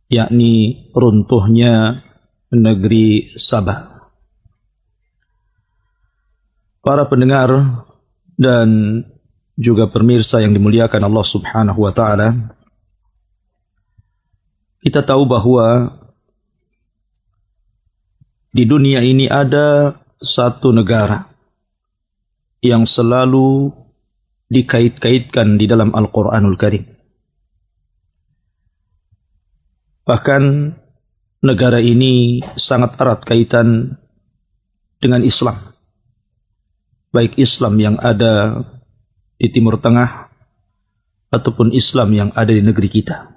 yakni runtuhnya negeri Sabah. Para pendengar dan juga pemirsa yang dimuliakan Allah Subhanahu wa taala, kita tahu bahwa di dunia ini ada satu negara yang selalu dikait-kaitkan di dalam Al-Quranul Karim. Bahkan negara ini sangat erat kaitan dengan Islam. Baik Islam yang ada di Timur Tengah ataupun Islam yang ada di negeri kita,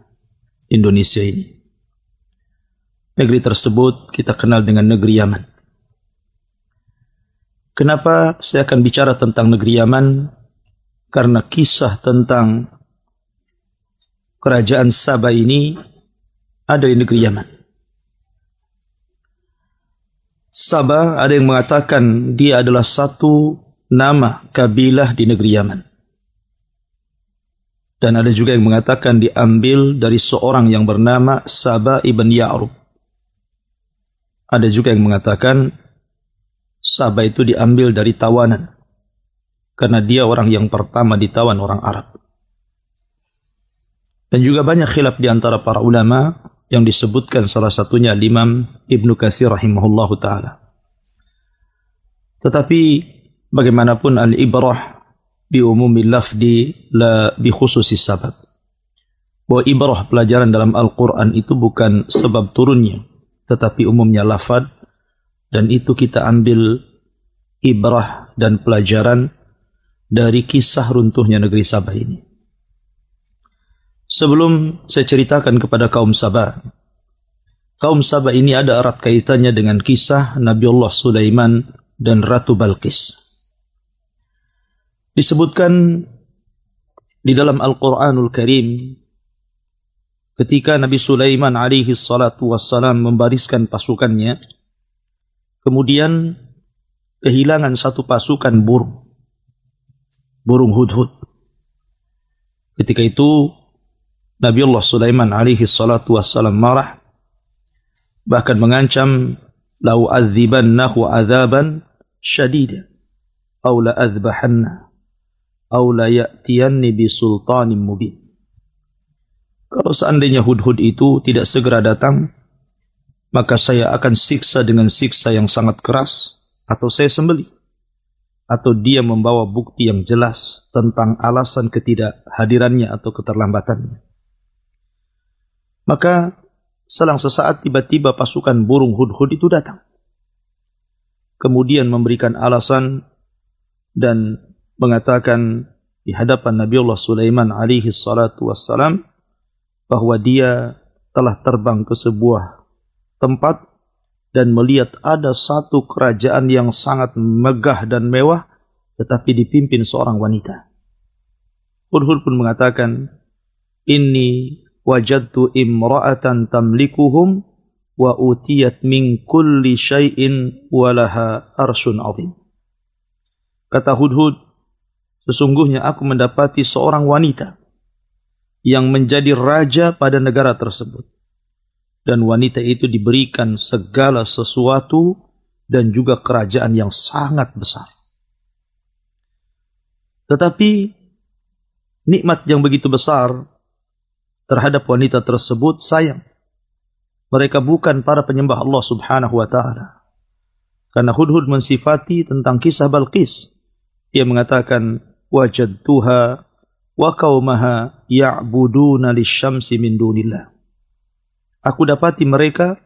Indonesia ini. Negeri tersebut kita kenal dengan negeri Yaman. Kenapa saya akan bicara tentang negeri Yaman? Karena kisah tentang kerajaan Sabah ini ada di negeri Yaman. Sabah ada yang mengatakan dia adalah satu nama kabilah di negeri Yaman. Dan ada juga yang mengatakan diambil dari seorang yang bernama Sabah ibn Ya'rub. Ada juga yang mengatakan Sabah itu diambil dari tawanan, karena dia orang yang pertama ditawan orang Arab. Dan juga banyak khilaf di antara para ulama yang disebutkan salah satunya Imam Ibnu Katsir rahimahullahu ta'ala. Tetapi bagaimanapun al-ibrah bi umumil lafdi la bi khususis sabab. Bahwa ibrah pelajaran dalam Al-Quran itu bukan sebab turunnya, tetapi umumnya lafad, dan itu kita ambil ibrah dan pelajaran dari kisah runtuhnya negeri Sabah ini. Sebelum saya ceritakan kepada kaum Sabah ini ada erat kaitannya dengan kisah Nabiullah Sulaiman dan Ratu Balqis. Disebutkan di dalam Al-Quranul Karim, ketika Nabi Sulaiman alaihi salatu wassalam membariskan pasukannya, kemudian kehilangan satu pasukan burung hudhud. Ketika itu Nabiullah Sulaiman alaihi salatu wassalam marah, bahkan mengancam, "Lau adzibannahu adzaban syadida, aw la adzbahanna, aw la ya'tiyanni bi sultanin mubin." Kalau seandainya hudhud itu tidak segera datang, maka saya akan siksa dengan siksa yang sangat keras, atau saya sembelih, atau dia membawa bukti yang jelas tentang alasan ketidakhadirannya atau keterlambatannya. Maka selang sesaat tiba-tiba pasukan burung hudhud itu datang. Kemudian memberikan alasan dan mengatakan di hadapan Nabiullah Sulaiman alaihi salatu wassalam bahwa dia telah terbang ke sebuah tempat dan melihat ada satu kerajaan yang sangat megah dan mewah, tetapi dipimpin seorang wanita. Hudhud pun mengatakan, "Inni wajadtu imra'atan tamlikuhum wa utiyat min kulli syai'in walaha arsyun azim." Kata Hudhud, sesungguhnya aku mendapati seorang wanita yang menjadi raja pada negara tersebut. Dan wanita itu diberikan segala sesuatu dan juga kerajaan yang sangat besar. Tetapi nikmat yang begitu besar terhadap wanita tersebut sayang. Mereka bukan para penyembah Allah Subhanahu wa ta'ala. Karena Hudhud mensifati tentang kisah Balqis. Dia mengatakan, "Wajadtuha wa qaumaha ya'buduna lisyamsi min dunillah." Aku dapati mereka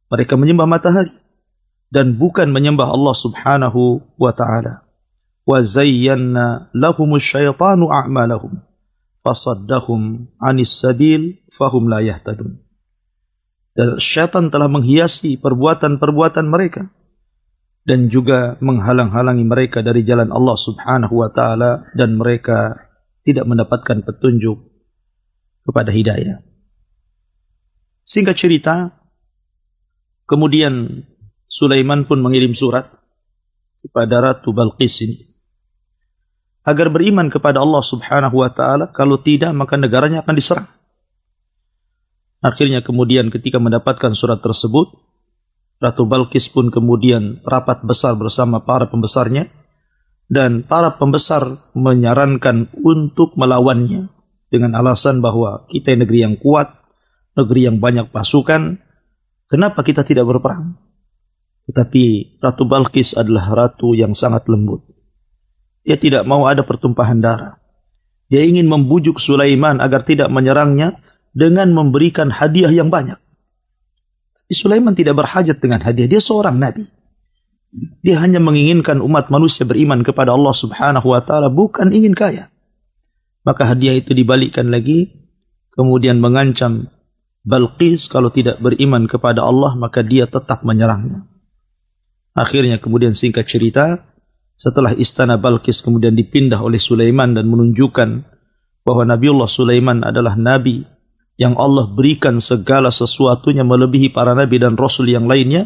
menyembah matahari dan bukan menyembah Allah Subhanahu wa ta'ala. Wa zayyana lahumus syaitanu a'malahum fasaddahum 'anis sabil fahum la yahtadun. Dan syaitan telah menghiasi perbuatan-perbuatan mereka dan juga menghalang-halangi mereka dari jalan Allah Subhanahu wa ta'ala, dan mereka tidak mendapatkan petunjuk kepada hidayah. Singkat cerita, kemudian Sulaiman pun mengirim surat kepada Ratu Balqis ini agar beriman kepada Allah Subhanahu wa ta'ala, kalau tidak maka negaranya akan diserang. Akhirnya kemudian ketika mendapatkan surat tersebut, Ratu Balqis pun kemudian rapat besar bersama para pembesarnya, dan para pembesar menyarankan untuk melawannya dengan alasan bahwa kita negeri yang kuat, negeri yang banyak pasukan, kenapa kita tidak berperang? Tetapi Ratu Balqis adalah ratu yang sangat lembut. Dia tidak mau ada pertumpahan darah. Dia ingin membujuk Sulaiman agar tidak menyerangnya dengan memberikan hadiah yang banyak. Tapi Sulaiman tidak berhajat dengan hadiah. Dia seorang nabi. Dia hanya menginginkan umat manusia beriman kepada Allah Subhanahu wa taala, bukan ingin kaya. Maka hadiah itu dibalikkan lagi, kemudian mengancam Balqis kalau tidak beriman kepada Allah maka dia tetap menyerangnya. Akhirnya kemudian singkat cerita, setelah istana Balqis kemudian dipindah oleh Sulaiman dan menunjukkan bahwa Nabiullah Sulaiman adalah nabi yang Allah berikan segala sesuatunya melebihi para nabi dan rasul yang lainnya.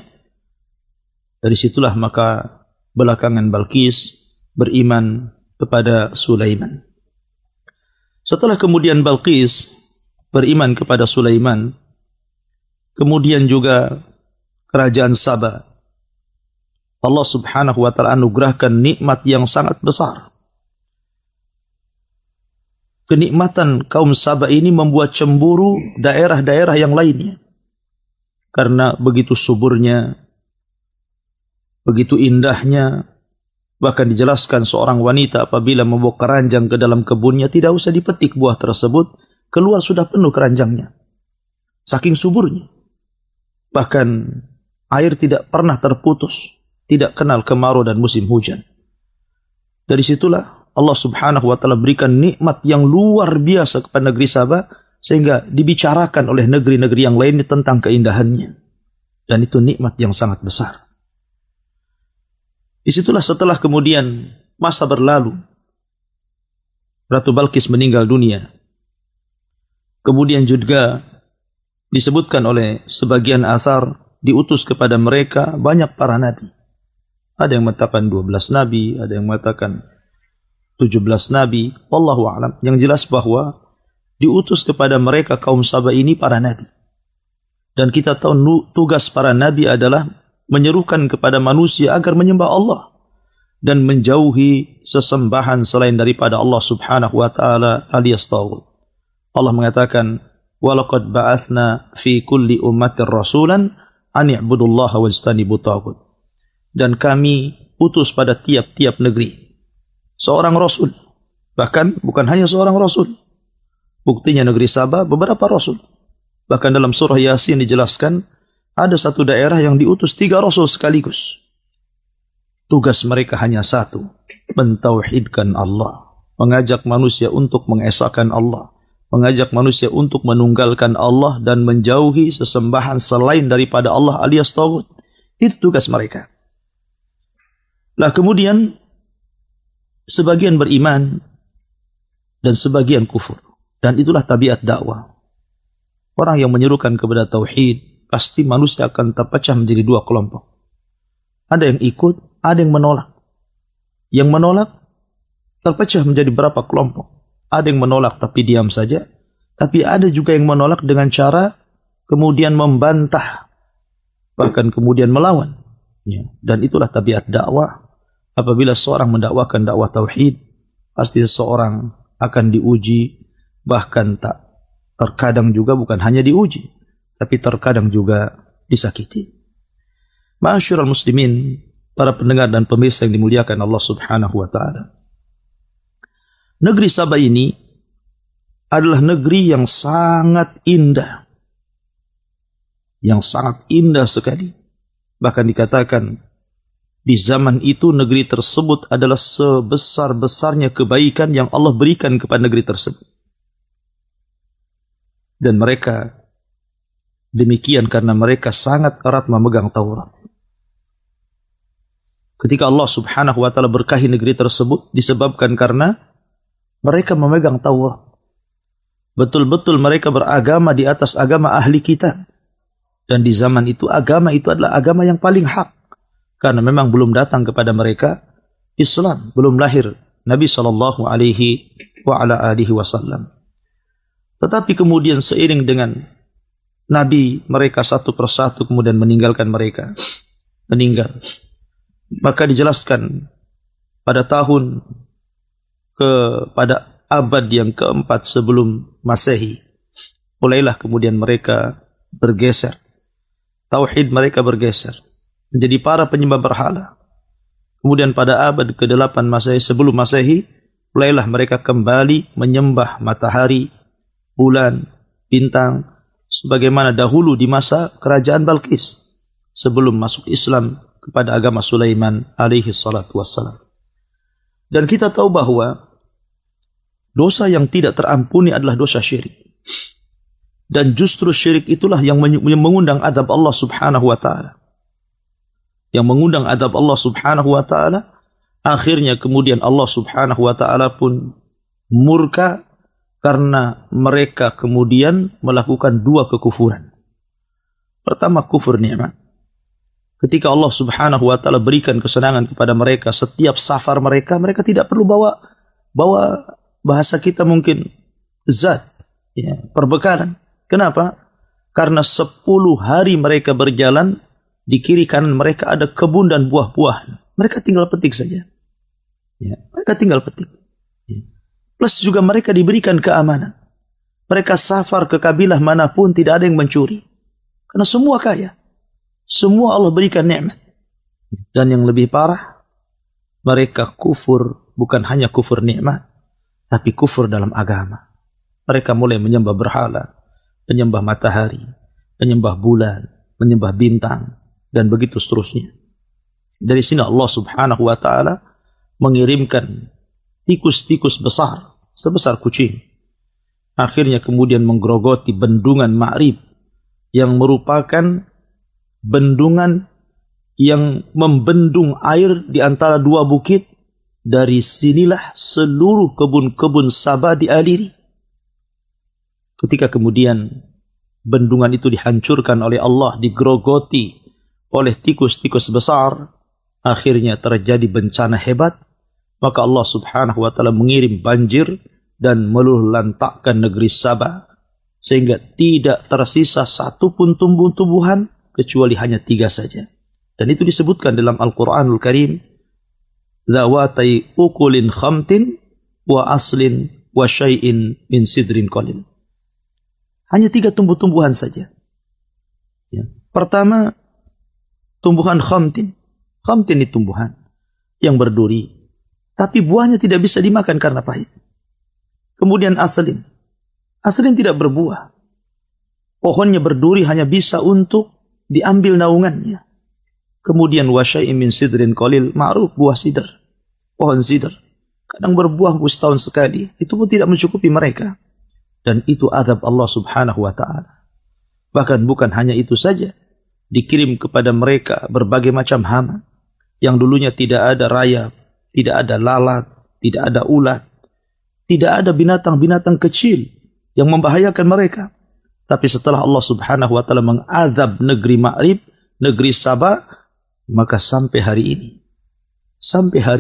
Dari situlah maka belakangan Balqis beriman kepada Sulaiman. Setelah kemudian Balqis beriman kepada Sulaiman, kemudian juga kerajaan Saba, Allah Subhanahu wa taala anugerahkan nikmat yang sangat besar. Kenikmatan kaum Saba ini membuat cemburu daerah-daerah yang lainnya. Karena begitu suburnya, begitu indahnya, bahkan dijelaskan seorang wanita apabila membawa keranjang ke dalam kebunnya, tidak usah dipetik buah tersebut, keluar sudah penuh keranjangnya. Saking suburnya. Bahkan air tidak pernah terputus, tidak kenal kemarau dan musim hujan. Dari situlah Allah Subhanahu wa taala berikan nikmat yang luar biasa kepada negeri Saba, sehingga dibicarakan oleh negeri-negeri yang lainnya tentang keindahannya. Dan itu nikmat yang sangat besar. Disitulah setelah kemudian masa berlalu, Ratu Balqis meninggal dunia. Kemudian juga disebutkan oleh sebagian athar, diutus kepada mereka banyak para nabi. Ada yang mengatakan 12 nabi, ada yang mengatakan 17 nabi, wallahu a'lam. Yang jelas bahwa diutus kepada mereka kaum Saba ini para nabi. Dan kita tahu tugas para nabi adalah menyerukan kepada manusia agar menyembah Allah dan menjauhi sesembahan selain daripada Allah Subhanahu wa taala alias taghut. Allah mengatakan, "Walaqad ba'atsna fi kulli ummatin rasulan an i'budullaha wajtanibut taghut." Dan kami utus pada tiap-tiap negeri seorang rasul. Bahkan bukan hanya seorang rasul. Buktinya negeri Saba beberapa rasul. Bahkan dalam surah Yasin dijelaskan ada satu daerah yang diutus 3 rasul sekaligus. Tugas mereka hanya satu, mentauhidkan Allah, mengajak manusia untuk mengesahkan Allah, mengajak manusia untuk menunggalkan Allah dan menjauhi sesembahan selain daripada Allah alias taghut. Itu tugas mereka. Lah kemudian sebagian beriman dan sebagian kufur. Dan itulah tabiat dakwah. Orang yang menyerukan kepada tauhid, pasti manusia akan terpecah menjadi 2 kelompok. Ada yang ikut, ada yang menolak. Yang menolak terpecah menjadi berapa kelompok. Ada yang menolak tapi diam saja. Tapi ada juga yang menolak dengan cara kemudian membantah, bahkan kemudian melawan. Ya. Dan itulah tabiat dakwah. Apabila seorang mendakwakan dakwah tauhid, pasti seseorang akan diuji, bahkan terkadang juga bukan hanya diuji, tapi terkadang juga disakiti. Ma'asyiral muslimin, para pendengar dan pemirsa yang dimuliakan Allah Subhanahu wa taala. Negeri Saba ini adalah negeri yang sangat indah. Yang sangat indah sekali. Bahkan dikatakan di zaman itu negeri tersebut adalah sebesar-besarnya kebaikan yang Allah berikan kepada negeri tersebut. Dan mereka demikian karena mereka sangat erat memegang Taurat. Ketika Allah Subhanahu wa taala berkahi negeri tersebut disebabkan karena mereka memegang Taurat. Betul-betul mereka beragama di atas agama ahli kitab. Dan di zaman itu agama itu adalah agama yang paling hak. Karena memang belum datang kepada mereka Islam, belum lahir Nabi sallallahu alaihi wa ala alihi wasallam. Tetapi kemudian seiring dengan nabi mereka satu persatu kemudian meninggalkan mereka. Meninggal. Maka dijelaskan pada abad yang keempat sebelum Masehi, mulailah kemudian mereka bergeser. Tauhid mereka bergeser menjadi para penyembah berhala. Kemudian pada abad ke-8 Masehi sebelum Masehi, mulailah mereka kembali menyembah matahari, bulan, bintang, sebagaimana dahulu di masa kerajaan Balqis sebelum masuk Islam kepada agama Sulaiman alaihi salatu wassalam. Dan kita tahu bahwa dosa yang tidak terampuni adalah dosa syirik. Dan justru syirik itulah yang mengundang adab Allah subhanahu wa ta'ala. Yang mengundang adab Allah subhanahu wa ta'ala, akhirnya kemudian Allah subhanahu wa ta'ala pun murka karena mereka kemudian melakukan dua kekufuran. Pertama, kufur nikmat. Ketika Allah subhanahu wa ta'ala berikan kesenangan kepada mereka, setiap safar mereka tidak perlu bawa bahasa kita mungkin zat, ya, perbekalan. Kenapa? Karena 10 hari mereka berjalan, di kiri kanan mereka ada kebun dan buah-buahan. Mereka tinggal petik saja. Ya, mereka tinggal petik. Ya. Plus juga mereka diberikan keamanan. Mereka safar ke kabilah manapun tidak ada yang mencuri. Karena semua kaya. Semua Allah berikan nikmat. Dan yang lebih parah, mereka kufur, bukan hanya kufur nikmat, tapi kufur dalam agama. Mereka mulai menyembah berhala, menyembah matahari, menyembah bulan, menyembah bintang, dan begitu seterusnya. Dari sini Allah subhanahu wa ta'ala mengirimkan tikus-tikus besar, sebesar kucing. Akhirnya kemudian menggerogoti bendungan Ma'rib, yang merupakan bendungan yang membendung air di antara dua bukit. Dari sinilah seluruh kebun-kebun Sabah dialiri. Ketika kemudian bendungan itu dihancurkan oleh Allah, digerogoti oleh tikus-tikus besar, akhirnya terjadi bencana hebat. Maka Allah subhanahu wa ta'ala mengirim banjir dan meluluhlantakkan negeri Sabah, sehingga tidak tersisa satu pun tumbuh-tumbuhan kecuali hanya 3 saja. Dan itu disebutkan dalam Al-Quranul Karim, zawatai ukulin khamtin wa aslin wa syai'in min sidrin qalil. Hanya 3 tumbuh-tumbuhan saja. Ya. Pertama, tumbuhan khamtin. Khamtin itu tumbuhan yang berduri, tapi buahnya tidak bisa dimakan karena pahit. Kemudian aslin. Aslin tidak berbuah. Pohonnya berduri, hanya bisa untuk diambil naungannya. Kemudian wasyai'in min sidrin qalil, ma'ruf buah sidr. Pohon sidr kadang berbuah setahun sekali, itu pun tidak mencukupi mereka. Dan itu azab Allah subhanahu wa ta'ala. Bahkan bukan hanya itu saja, dikirim kepada mereka berbagai macam hama, yang dulunya tidak ada rayap, tidak ada lalat, tidak ada ulat, tidak ada binatang-binatang kecil yang membahayakan mereka. Tapi setelah Allah subhanahu wa ta'ala mengazab negeri Ma'rib, negeri Sabah, maka sampai hari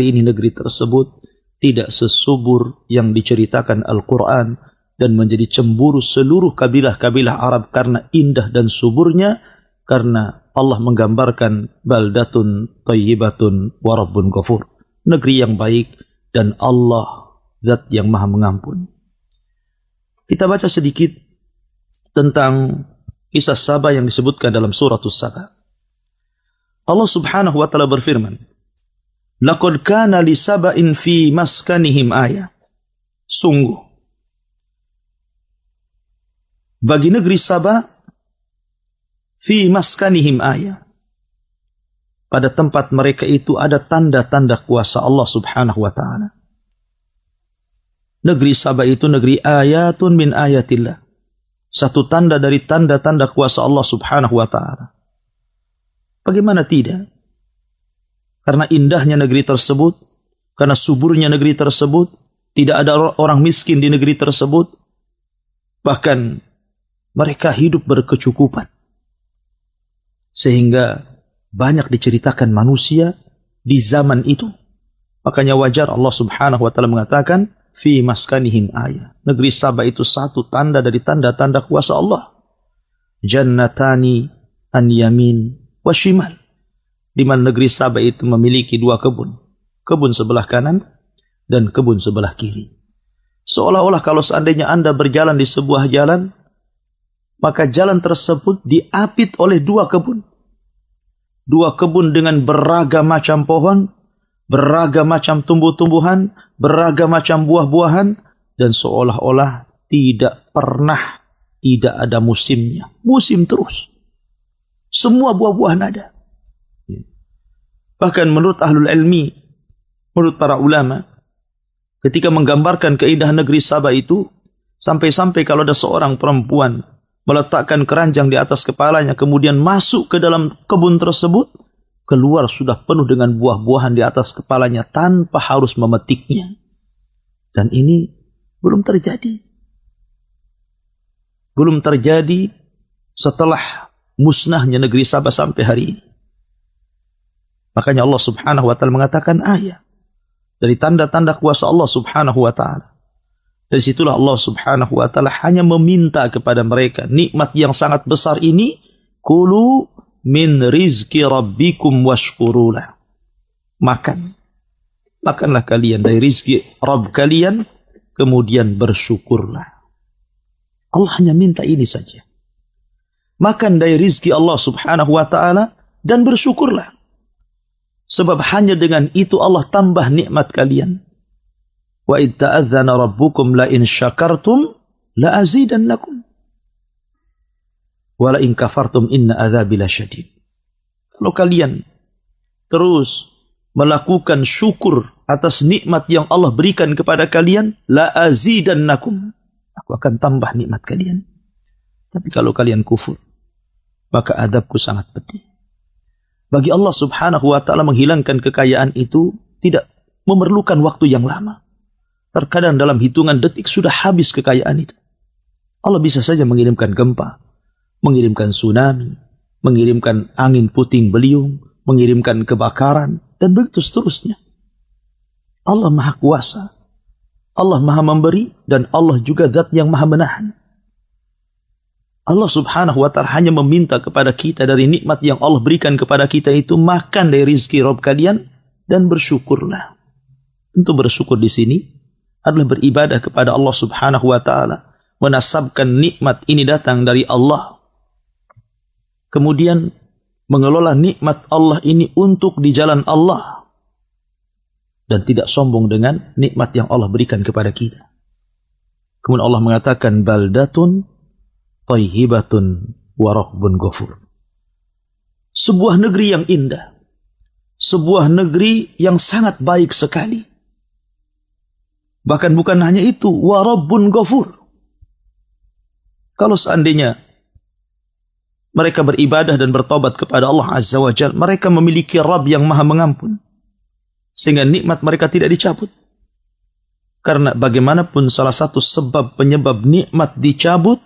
ini negeri tersebut tidak sesubur yang diceritakan Al-Quran, dan menjadi cemburu seluruh kabilah-kabilah Arab karena indah dan suburnya, karena Allah menggambarkan baldatun thayyibatun wa rabbun ghafur, negeri yang baik dan Allah zat yang maha mengampun. Kita baca sedikit tentang kisah Sabah yang disebutkan dalam suratus Sabah. Allah subhanahu wa ta'ala berfirman, laqad kana li saba'in fi maskanihim ayah. Sungguh bagi negeri Sabah, fi maskanihim ayah, pada tempat mereka itu ada tanda-tanda kuasa Allah subhanahu wa ta'ala. Negeri Sabah itu negeri ayatun min ayatillah, satu tanda dari tanda-tanda kuasa Allah subhanahu wa ta'ala. Bagaimana tidak? Karena indahnya negeri tersebut, karena suburnya negeri tersebut, tidak ada orang miskin di negeri tersebut, bahkan mereka hidup berkecukupan. Sehingga banyak diceritakan manusia di zaman itu. Makanya wajar Allah subhanahu wa ta'ala mengatakan, fi maskanihim ayah. Negeri Sabah itu satu tanda dari tanda-tanda kuasa Allah. jannatani an yamin wa shimal. Di mana negeri Saba itu memiliki dua kebun. Kebun sebelah kanan dan kebun sebelah kiri. Seolah-olah kalau seandainya Anda berjalan di sebuah jalan, maka jalan tersebut diapit oleh dua kebun. Dua kebun dengan beragam macam pohon, beragam macam tumbuh-tumbuhan, beragam macam buah-buahan, dan seolah-olah tidak pernah tidak ada musimnya. Musim terus. Semua buah-buahan ada. Bahkan menurut ahlul ilmi, menurut para ulama, ketika menggambarkan keindahan negeri Saba itu, sampai-sampai kalau ada seorang perempuan meletakkan keranjang di atas kepalanya, kemudian masuk ke dalam kebun tersebut, keluar sudah penuh dengan buah-buahan di atas kepalanya tanpa harus memetiknya. Dan ini belum terjadi. Belum terjadi setelah musnahnya negeri Saba sampai hari ini. Makanya Allah subhanahu wa ta'ala mengatakan ayat dari tanda-tanda kuasa Allah subhanahu wa ta'ala. Dari situlah Allah subhanahu wa ta'ala hanya meminta kepada mereka nikmat yang sangat besar ini, kulu min rizki rabbikum washkurulah. Makanlah kalian dari rizki Rabb kalian, kemudian bersyukurlah. Allah hanya minta ini saja. Makan dari rizki Allah subhanahu wa ta'ala dan bersyukurlah. Sebab hanya dengan itu Allah tambah nikmat kalian. Wa id ta'adzana rabbukum la in syakartum la azidannakum. Wa la in kafartum inna adzabi lasyadid. Kalau kalian terus melakukan syukur atas nikmat yang Allah berikan kepada kalian, la azidannakum. Aku akan tambah nikmat kalian. Tapi kalau kalian kufur, maka adabku sangat pedih. Bagi Allah subhanahu wa ta'ala menghilangkan kekayaan itu tidak memerlukan waktu yang lama. Terkadang dalam hitungan detik sudah habis kekayaan itu. Allah bisa saja mengirimkan gempa, mengirimkan tsunami, mengirimkan angin puting beliung, mengirimkan kebakaran, dan begitu seterusnya. Allah maha kuasa, Allah maha memberi, dan Allah juga zat yang maha menahan. Allah subhanahu wa ta'ala hanya meminta kepada kita dari nikmat yang Allah berikan kepada kita itu, makan dari rizki Rabb kalian dan bersyukurlah. Tentu bersyukur di sini adalah beribadah kepada Allah subhanahu wa ta'ala, menasabkan nikmat ini datang dari Allah, kemudian mengelola nikmat Allah ini untuk di jalan Allah, dan tidak sombong dengan nikmat yang Allah berikan kepada kita. Kemudian Allah mengatakan baldatun thayyibatun wa rabbun ghafur. Sebuah negeri yang indah, sebuah negeri yang sangat baik sekali. Bahkan bukan hanya itu, wa rabbun ghafur. Kalau seandainya mereka beribadah dan bertobat kepada Allah Azza wa Jalla, mereka memiliki Rabb yang maha mengampun, sehingga nikmat mereka tidak dicabut. Karena bagaimanapun salah satu sebab penyebab nikmat dicabut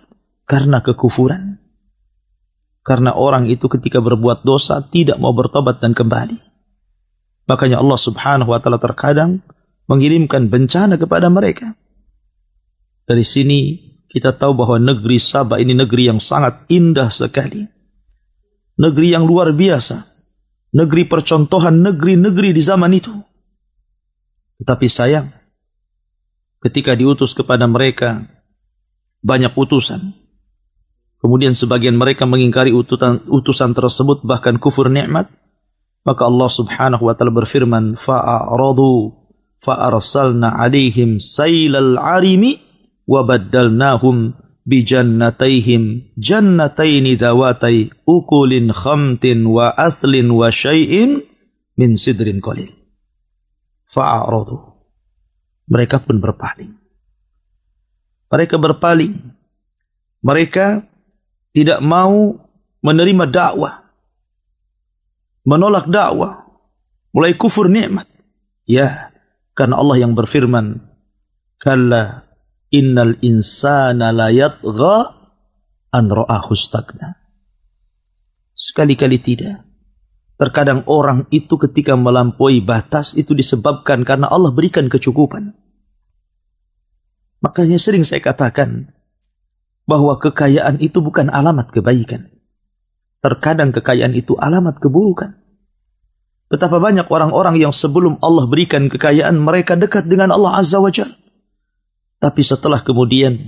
karena kekufuran. Karena orang itu ketika berbuat dosa tidak mau bertobat dan kembali. Makanya Allah subhanahu wa ta'ala terkadang mengirimkan bencana kepada mereka. Dari sini kita tahu bahwa negeri Saba ini negeri yang sangat indah sekali. Negeri yang luar biasa. Negeri percontohan negeri-negeri di zaman itu. Tetapi sayang, ketika diutus kepada mereka banyak utusan, kemudian sebagian mereka mengingkari utusan tersebut, bahkan kufur nikmat, maka Allah subhanahu wa ta'ala berfirman, fa'aradu fa'arsalna alaihim sailal arimi wa baddalnahum bijannatayhim jannataini dhawatai ukulin khamtin wa athlin wa syai'in min sidrin qalil. Fa'aradu, mereka pun berpaling. Mereka tidak mau menerima dakwah, menolak dakwah, mulai kufur nikmat. Ya, karena Allah yang berfirman, kalla innal insana la yatgha an ra'ahu istaghna. Sekali-kali tidak. Terkadang orang itu ketika melampaui batas itu disebabkan karena Allah berikan kecukupan. Makanya sering saya katakan, bahwa kekayaan itu bukan alamat kebaikan. Terkadang kekayaan itu alamat keburukan. Betapa banyak orang-orang yang sebelum Allah berikan kekayaan, mereka dekat dengan Allah Azza wa Jalla. Tapi setelah kemudian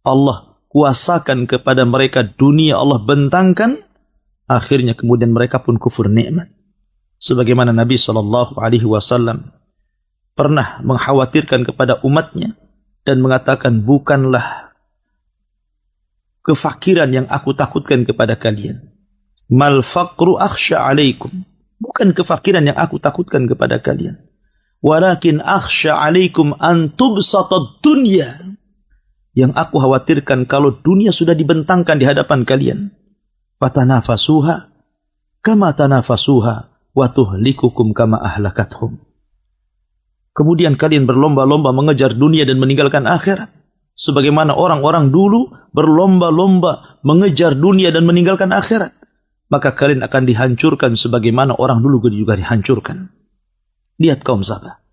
Allah kuasakan kepada mereka dunia, Allah bentangkan, akhirnya kemudian mereka pun kufur nikmat. Sebagaimana Nabi SAW pernah mengkhawatirkan kepada umatnya dan mengatakan, bukanlah kefakiran yang aku takutkan kepada kalian. Mal faqru akhsha alaikum. Bukan kefakiran yang aku takutkan kepada kalian. Walakin akhsha alaikum an tubsatad dunya. Yang aku khawatirkan kalau dunia sudah dibentangkan di hadapan kalian. Fatanafasuha kama tanafasuha wa tuhlikukum kama ahlakathum. Kemudian kalian berlomba-lomba mengejar dunia dan meninggalkan akhirat. Sebagaimana orang-orang dulu berlomba-lomba mengejar dunia dan meninggalkan akhirat. Maka kalian akan dihancurkan sebagaimana orang dulu juga dihancurkan. Lihat kaum Sabah.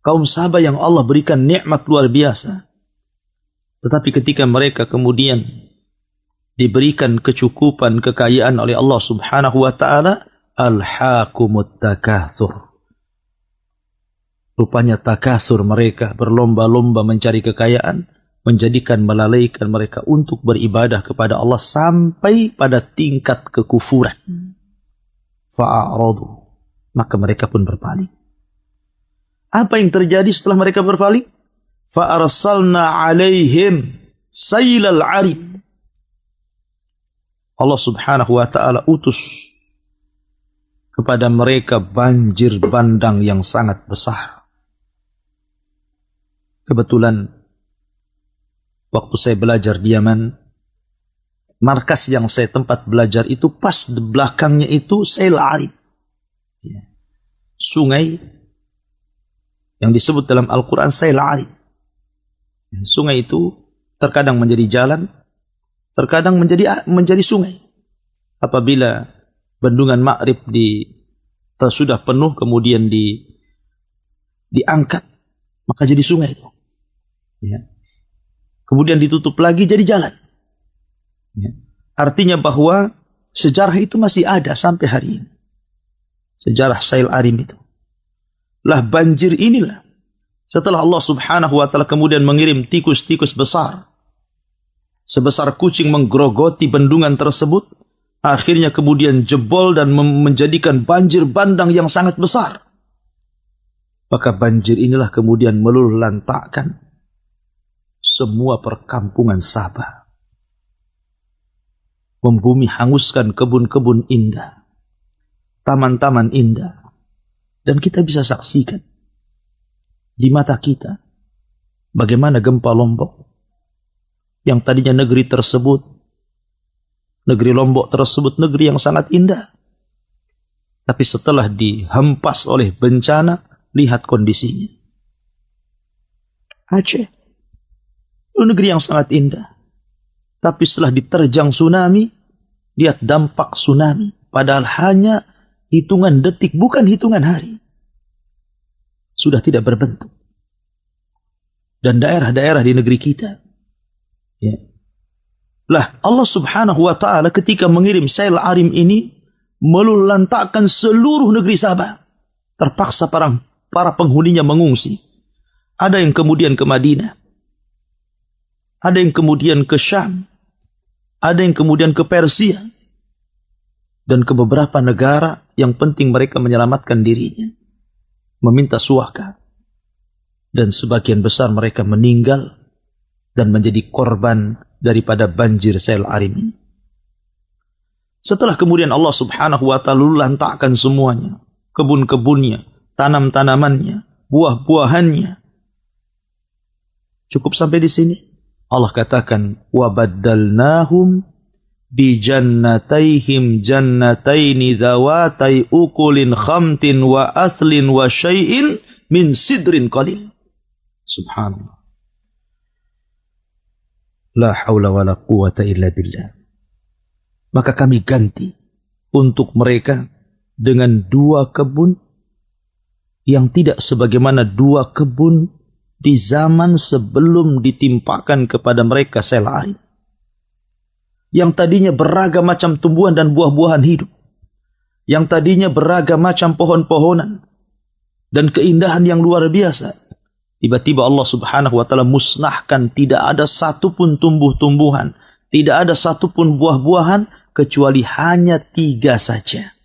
Kaum Sabah yang Allah berikan nikmat luar biasa. Tetapi ketika mereka kemudian diberikan kecukupan, kekayaan oleh Allah Subhanahu wa ta'ala, alhaakumut takatsur. Rupanya takatsur mereka berlomba-lomba mencari kekayaan, menjadikan melalaikan mereka untuk beribadah kepada Allah sampai pada tingkat kekufuran. Fa'aradu, maka mereka pun berpaling. Apa yang terjadi setelah mereka berpaling? Fa'arsalna alaihim sailal arim. Allah Subhanahu wa ta'ala utus kepada mereka banjir bandang yang sangat besar. Kebetulan waktu saya belajar di Yaman, markas yang saya tempat belajar itu pas di belakangnya itu Sail Arib. Sungai yang disebut dalam Al-Quran Sail Arib. Sungai itu terkadang menjadi jalan, terkadang menjadi sungai. Apabila bendungan Ma'rib sudah penuh kemudian diangkat, maka jadi sungai itu. Ya. Kemudian ditutup lagi jadi jalan. Ya. Artinya bahwa sejarah itu masih ada sampai hari ini. Sejarah Sail Arim itu. Lah banjir inilah. Setelah Allah Subhanahu wa ta'ala kemudian mengirim tikus-tikus besar. Sebesar kucing menggerogoti bendungan tersebut. Akhirnya kemudian jebol dan menjadikan banjir bandang yang sangat besar. Maka banjir inilah kemudian meluluhlantakkan semua perkampungan Sabah. Membumi hanguskan kebun-kebun indah, taman-taman indah. Dan kita bisa saksikan di mata kita bagaimana gempa Lombok yang tadinya negeri Lombok tersebut negeri yang sangat indah. Tapi setelah dihempas oleh bencana, lihat kondisinya. Aceh, itu negeri yang sangat indah. Tapi setelah diterjang tsunami, lihat dampak tsunami. Padahal hanya hitungan detik, bukan hitungan hari. Sudah tidak berbentuk. Dan daerah-daerah di negeri kita. Ya. Lah Allah Subhanahu wa ta'ala ketika mengirim Sail Arim ini, meluluhlantakkan seluruh negeri Sabah. Terpaksa para penghuninya mengungsi. Ada yang kemudian ke Madinah. Ada yang kemudian ke Syam. Ada yang kemudian ke Persia. Dan ke beberapa negara yang penting mereka menyelamatkan dirinya. Meminta suaka. Dan sebagian besar mereka meninggal dan menjadi korban daripada banjir Sail Arim ini. Setelah kemudian Allah Subhanahu wa ta'ala lantakkan semuanya. Kebun-kebunnya, tanam-tanamannya, buah-buahannya. Cukup sampai di sini. Allah katakan, وَبَدَّلْنَاهُمْ بِجَنَّتَيْهِمْ جَنَّتَيْنِ ذَوَاتَيْ أُكُلٍ خَمْتٍ وَأَثْلٍ وَشَيْءٍ مِنْ سِدْرٍ قَلِيلٍ. Subhanallah. La hawla wa la quwata illa billah. Maka kami ganti untuk mereka dengan 2 kebun yang tidak sebagaimana 2 kebun di zaman sebelum ditimpakan kepada mereka sel air. Yang tadinya beragam macam tumbuhan dan buah-buahan hidup. Yang tadinya beragam macam pohon-pohonan dan keindahan yang luar biasa. Tiba-tiba Allah Subhanahu wa taala musnahkan, tidak ada satupun tumbuh-tumbuhan, tidak ada satupun buah-buahan kecuali hanya 3 saja.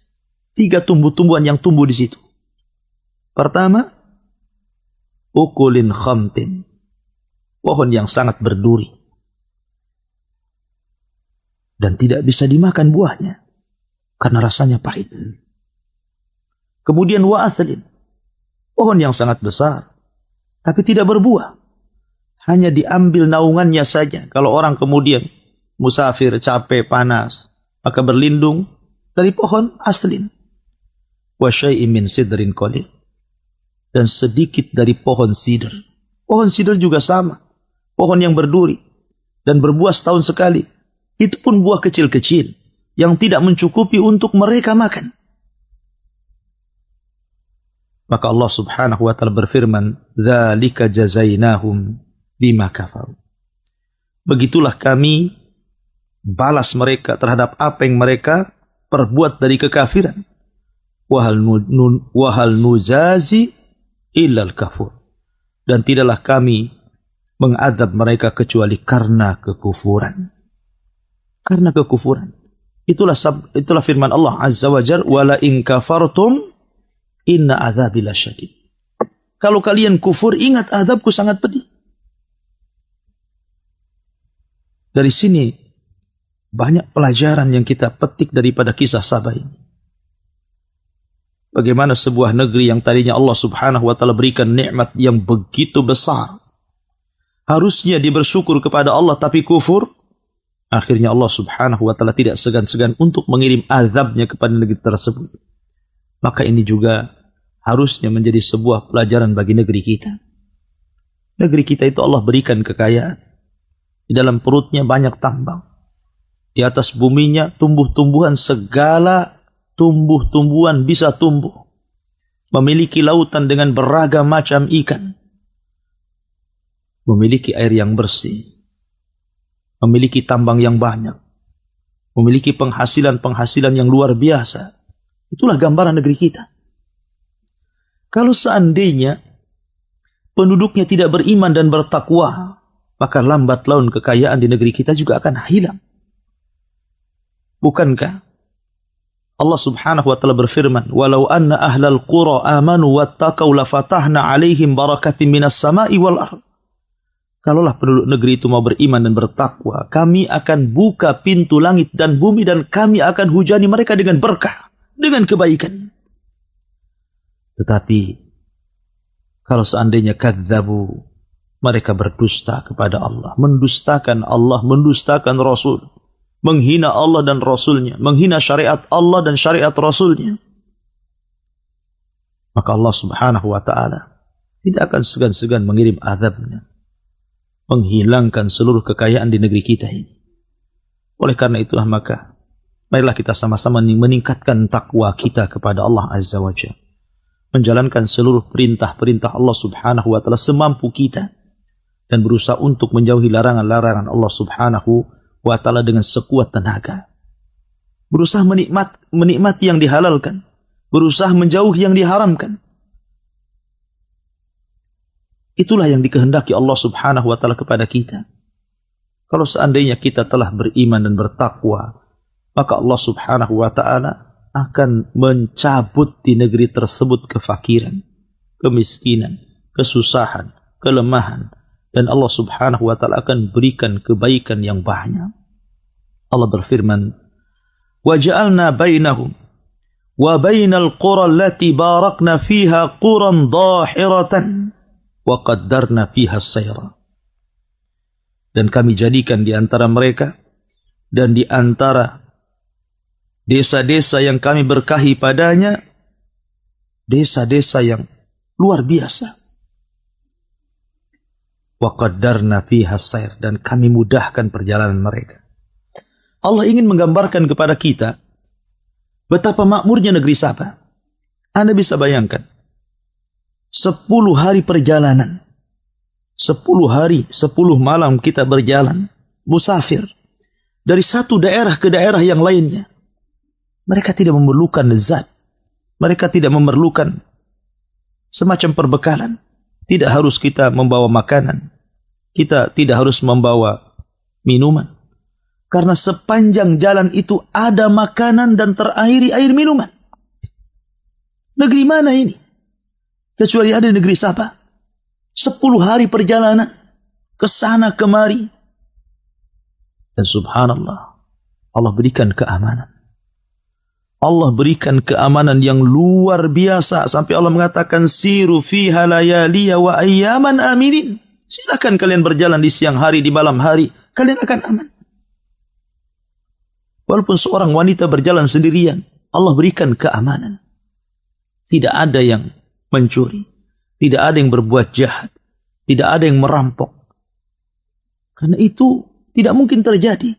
3 tumbuh-tumbuhan yang tumbuh di situ. Pertama, ukulin khamtin, pohon yang sangat berduri dan tidak bisa dimakan buahnya karena rasanya pahit. Kemudian wa aslin, pohon yang sangat besar tapi tidak berbuah, hanya diambil naungannya saja. Kalau orang kemudian musafir, capek, panas, maka berlindung dari pohon aslin. Wa syai'in min sidrin qalil, dan sedikit dari pohon sidr. Pohon sidr juga sama, pohon yang berduri dan berbuah setahun sekali. Itu pun buah kecil-kecil yang tidak mencukupi untuk mereka makan. Maka Allah Subhanahu wa taala berfirman, "Dzalika jazainahum bima kafaru." Begitulah kami balas mereka terhadap apa yang mereka perbuat dari kekafiran. Wa hal nujazi illal kafur. Dan tidaklah kami mengadab mereka kecuali karena kekufuran. Karena kekufuran. Itulah firman Allah Azza wa Jalla, "Wala in kafartum inna adzabi lasyadid." Kalau kalian kufur, ingat azabku sangat pedih. Dari sini banyak pelajaran yang kita petik daripada kisah Sabah ini. Bagaimana sebuah negeri yang tadinya Allah Subhanahu wa taala berikan nikmat yang begitu besar, harusnya dia bersyukur kepada Allah tapi kufur. Akhirnya Allah Subhanahu wa taala tidak segan-segan untuk mengirim azabnya kepada negeri tersebut. Maka ini juga harusnya menjadi sebuah pelajaran bagi negeri kita. Negeri kita itu Allah berikan kekayaan. Di dalam perutnya banyak tambang. Di atas buminya tumbuh-tumbuhan, segala tumbuh-tumbuhan bisa tumbuh. Memiliki lautan dengan beragam macam ikan. Memiliki air yang bersih. Memiliki tambang yang banyak. Memiliki penghasilan-penghasilan yang luar biasa. Itulah gambaran negeri kita. Kalau seandainya penduduknya tidak beriman dan bertakwa, maka lambat laun kekayaan di negeri kita juga akan hilang. Bukankah Allah Subhanahu wa taala berfirman, "Walau anna ahlal qura amanu wattaqau lafatahna 'alaihim barakatin minas sama'i wal ardh." Kalaulah penduduk negeri itu mau beriman dan bertakwa, kami akan buka pintu langit dan bumi dan kami akan hujani mereka dengan berkah, dengan kebaikan. Tetapi kalau seandainya kadzabu, mereka berdusta kepada Allah, mendustakan Allah, mendustakan Rasul, menghina Allah dan Rasulnya, menghina syariat Allah dan syariat Rasulnya, maka Allah Subhanahu wa ta'ala tidak akan segan-segan mengirim azabnya, menghilangkan seluruh kekayaan di negeri kita ini. Oleh karena itulah maka marilah kita sama-sama meningkatkan takwa kita kepada Allah Azza wa Jalla, menjalankan seluruh perintah-perintah Allah Subhanahu wa ta'ala semampu kita, dan berusaha untuk menjauhi larangan-larangan Allah Subhanahu wa ta'ala dengan sekuat tenaga. Berusaha menikmati yang dihalalkan, berusaha menjauhi yang diharamkan. Itulah yang dikehendaki Allah Subhanahu wa ta'ala kepada kita. Kalau seandainya kita telah beriman dan bertakwa, maka Allah Subhanahu wa ta'ala akan mencabut di negeri tersebut kefakiran, kemiskinan, kesusahan, kelemahan, dan Allah Subhanahu wa ta'ala akan berikan kebaikan yang banyak. Allah berfirman, "Waja'alna bainahum wa bainal qura allati barakna fiha quran dhahiratan wa qaddarna fiha as-sayra." Dan kami jadikan di antara mereka dan di antara desa-desa yang kami berkahi padanya, desa-desa yang luar biasa. Wa qaddarna fiha as-sayr, dan kami mudahkan perjalanan mereka. Allah ingin menggambarkan kepada kita betapa makmurnya negeri Sabah. Anda bisa bayangkan 10 hari perjalanan 10 hari, 10 malam kita berjalan, musafir, dari satu daerah ke daerah yang lainnya. Mereka tidak memerlukan zat. Mereka tidak memerlukan semacam perbekalan. Tidak harus kita membawa makanan. Kita tidak harus membawa minuman. Karena sepanjang jalan itu ada makanan dan terakhiri air minuman. Negeri mana ini? Kecuali ada negeri Sabah. 10 hari perjalanan ke sana kemari. Dan subhanallah, Allah berikan keamanan. Allah berikan keamanan yang luar biasa. Sampai Allah mengatakan, siru fiha layaliya wa ayyaman aminin. Silakan kalian berjalan di siang hari, di malam hari. Kalian akan aman. Walaupun seorang wanita berjalan sendirian, Allah berikan keamanan. Tidak ada yang mencuri. Tidak ada yang berbuat jahat. Tidak ada yang merampok. Karena itu tidak mungkin terjadi.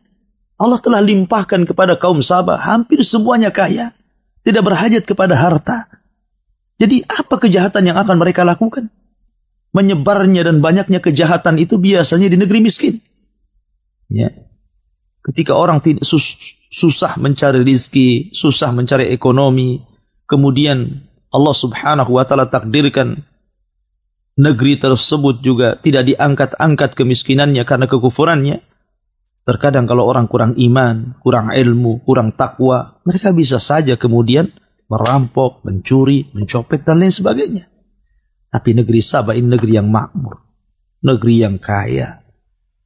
Allah telah limpahkan kepada kaum Sabah, hampir semuanya kaya. Tidak berhajat kepada harta. Jadi apa kejahatan yang akan mereka lakukan? Menyebarnya dan banyaknya kejahatan itu biasanya di negeri miskin. Ya. Ketika orang susah mencari rizki, susah mencari ekonomi, kemudian Allah subhanahu wa ta'ala takdirkan negeri tersebut juga tidak diangkat-angkat kemiskinannya karena kekufurannya. Terkadang kalau orang kurang iman, kurang ilmu, kurang takwa, mereka bisa saja kemudian merampok, mencuri, mencopet, dan lain sebagainya. Tapi negeri Sabah ini negeri yang makmur, negeri yang kaya.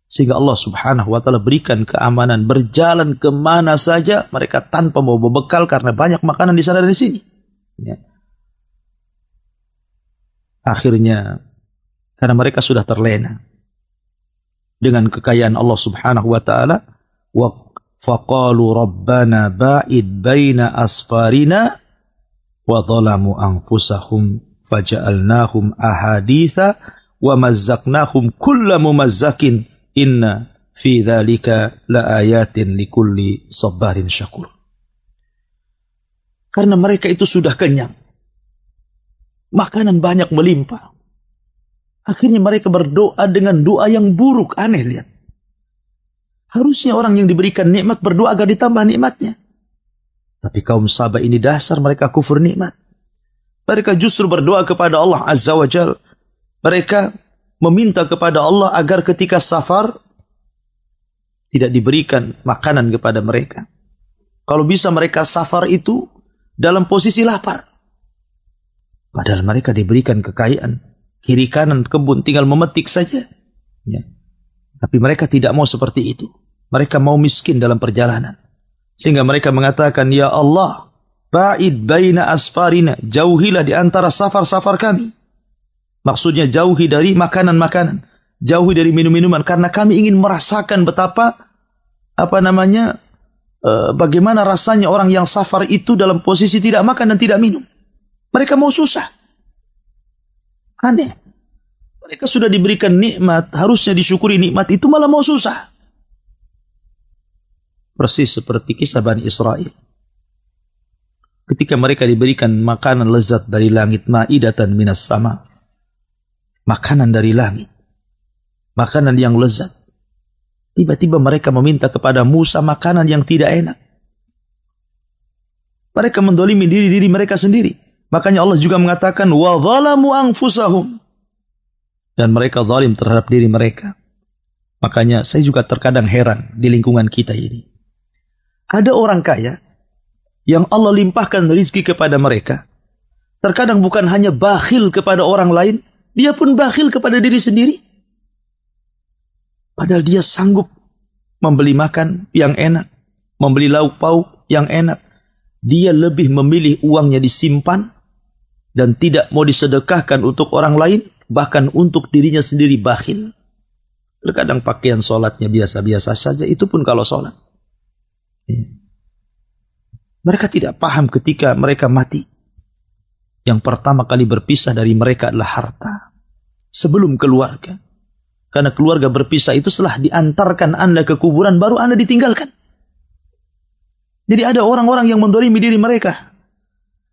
Sehingga Allah subhanahu wa ta'ala berikan keamanan, berjalan kemana saja mereka tanpa mau berbekal karena banyak makanan di sana dan di sini. Ya. Akhirnya, karena mereka sudah terlena dengan kekayaan Allah subhanahu wa ta'ala, wa faqalu rabbana ba'id baina asfarina wa dhalamu anfusahum faja'alnahum ahaditha wa mazzaqnahum kulla mumazzakin inna fi dhalika la ayatin likulli sabarin syakur. Karena mereka itu sudah kenyang, makanan banyak melimpah. Akhirnya mereka berdoa dengan doa yang buruk. Aneh, lihat. Harusnya orang yang diberikan nikmat berdoa agar ditambah nikmatnya. Tapi kaum Sabah ini dasar mereka kufur nikmat. Mereka justru berdoa kepada Allah Azza wa Jal. Mereka meminta kepada Allah agar ketika safar tidak diberikan makanan kepada mereka. Kalau bisa mereka safar itu dalam posisi lapar. Padahal mereka diberikan kekayaan. Kiri kanan kebun, tinggal memetik saja. Ya. Tapi mereka tidak mau seperti itu. Mereka mau miskin dalam perjalanan. Sehingga mereka mengatakan, ya Allah, ba'id baina asfarina, jauhilah di antara safar-safar kami. Maksudnya jauhi dari makanan-makanan, jauhi dari minum-minuman, karena kami ingin merasakan betapa bagaimana rasanya orang yang safar itu dalam posisi tidak makan dan tidak minum. Mereka mau susah. Aneh. Mereka sudah diberikan nikmat, harusnya disyukuri nikmat itu, malah mau susah. Persis seperti kisah Bani Israel. Ketika mereka diberikan makanan lezat dari langit, ma'idatan minas sama. Makanan dari langit. Makanan yang lezat. Tiba-tiba mereka meminta kepada Musa makanan yang tidak enak. Mereka mendolimi diri mereka sendiri. Makanya Allah juga mengatakan, wa dhalamu anfusahum. Dan mereka zalim terhadap diri mereka. Makanya saya juga terkadang heran di lingkungan kita ini. Ada orang kaya yang Allah limpahkan rezeki kepada mereka. Terkadang bukan hanya bakhil kepada orang lain, dia pun bakhil kepada diri sendiri. Padahal dia sanggup membeli makan yang enak, membeli lauk pauk yang enak. Dia lebih memilih uangnya disimpan dan tidak mau disedekahkan untuk orang lain, bahkan untuk dirinya sendiri bakhil. Terkadang pakaian sholatnya biasa-biasa saja, itu pun kalau sholat. Mereka tidak paham ketika mereka mati. Yang pertama kali berpisah dari mereka adalah harta. Sebelum keluarga. Karena keluarga berpisah itu setelah diantarkan Anda ke kuburan, baru Anda ditinggalkan. Jadi ada orang-orang yang mendolimi diri mereka.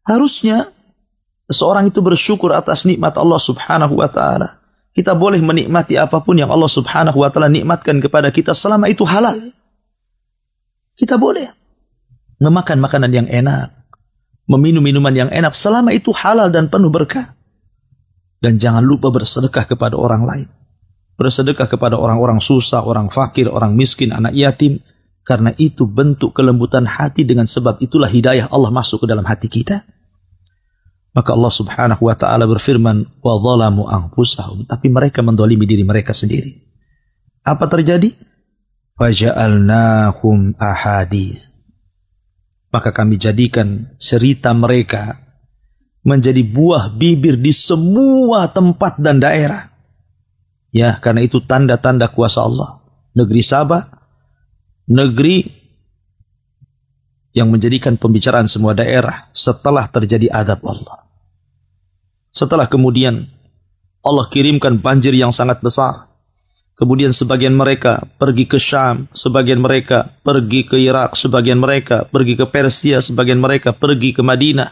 Harusnya seorang itu bersyukur atas nikmat Allah subhanahu wa ta'ala. Kita boleh menikmati apapun yang Allah subhanahu wa ta'ala nikmatkan kepada kita selama itu halal. Kita boleh memakan makanan yang enak, meminum minuman yang enak selama itu halal dan penuh berkah. Dan jangan lupa bersedekah kepada orang lain. Bersedekah kepada orang-orang susah, orang fakir, orang miskin, anak yatim. Karena itu bentuk kelembutan hati, dengan sebab itulah hidayah Allah masuk ke dalam hati kita. Maka Allah subhanahu wa ta'ala berfirman, وَظَلَمُوا أَنفُسَهُمْ, tapi mereka mendolimi diri mereka sendiri. Apa terjadi? فَجَعَلْنَاهُمْ أَحَادِيث, maka kami jadikan cerita mereka menjadi buah bibir di semua tempat dan daerah. Ya, karena itu tanda-tanda kuasa Allah. Negeri Sabah, negeri yang menjadikan pembicaraan semua daerah setelah terjadi azab Allah. Setelah kemudian Allah kirimkan banjir yang sangat besar. Kemudian sebagian mereka pergi ke Syam, sebagian mereka pergi ke Irak, sebagian mereka pergi ke Persia, sebagian mereka pergi ke Madinah.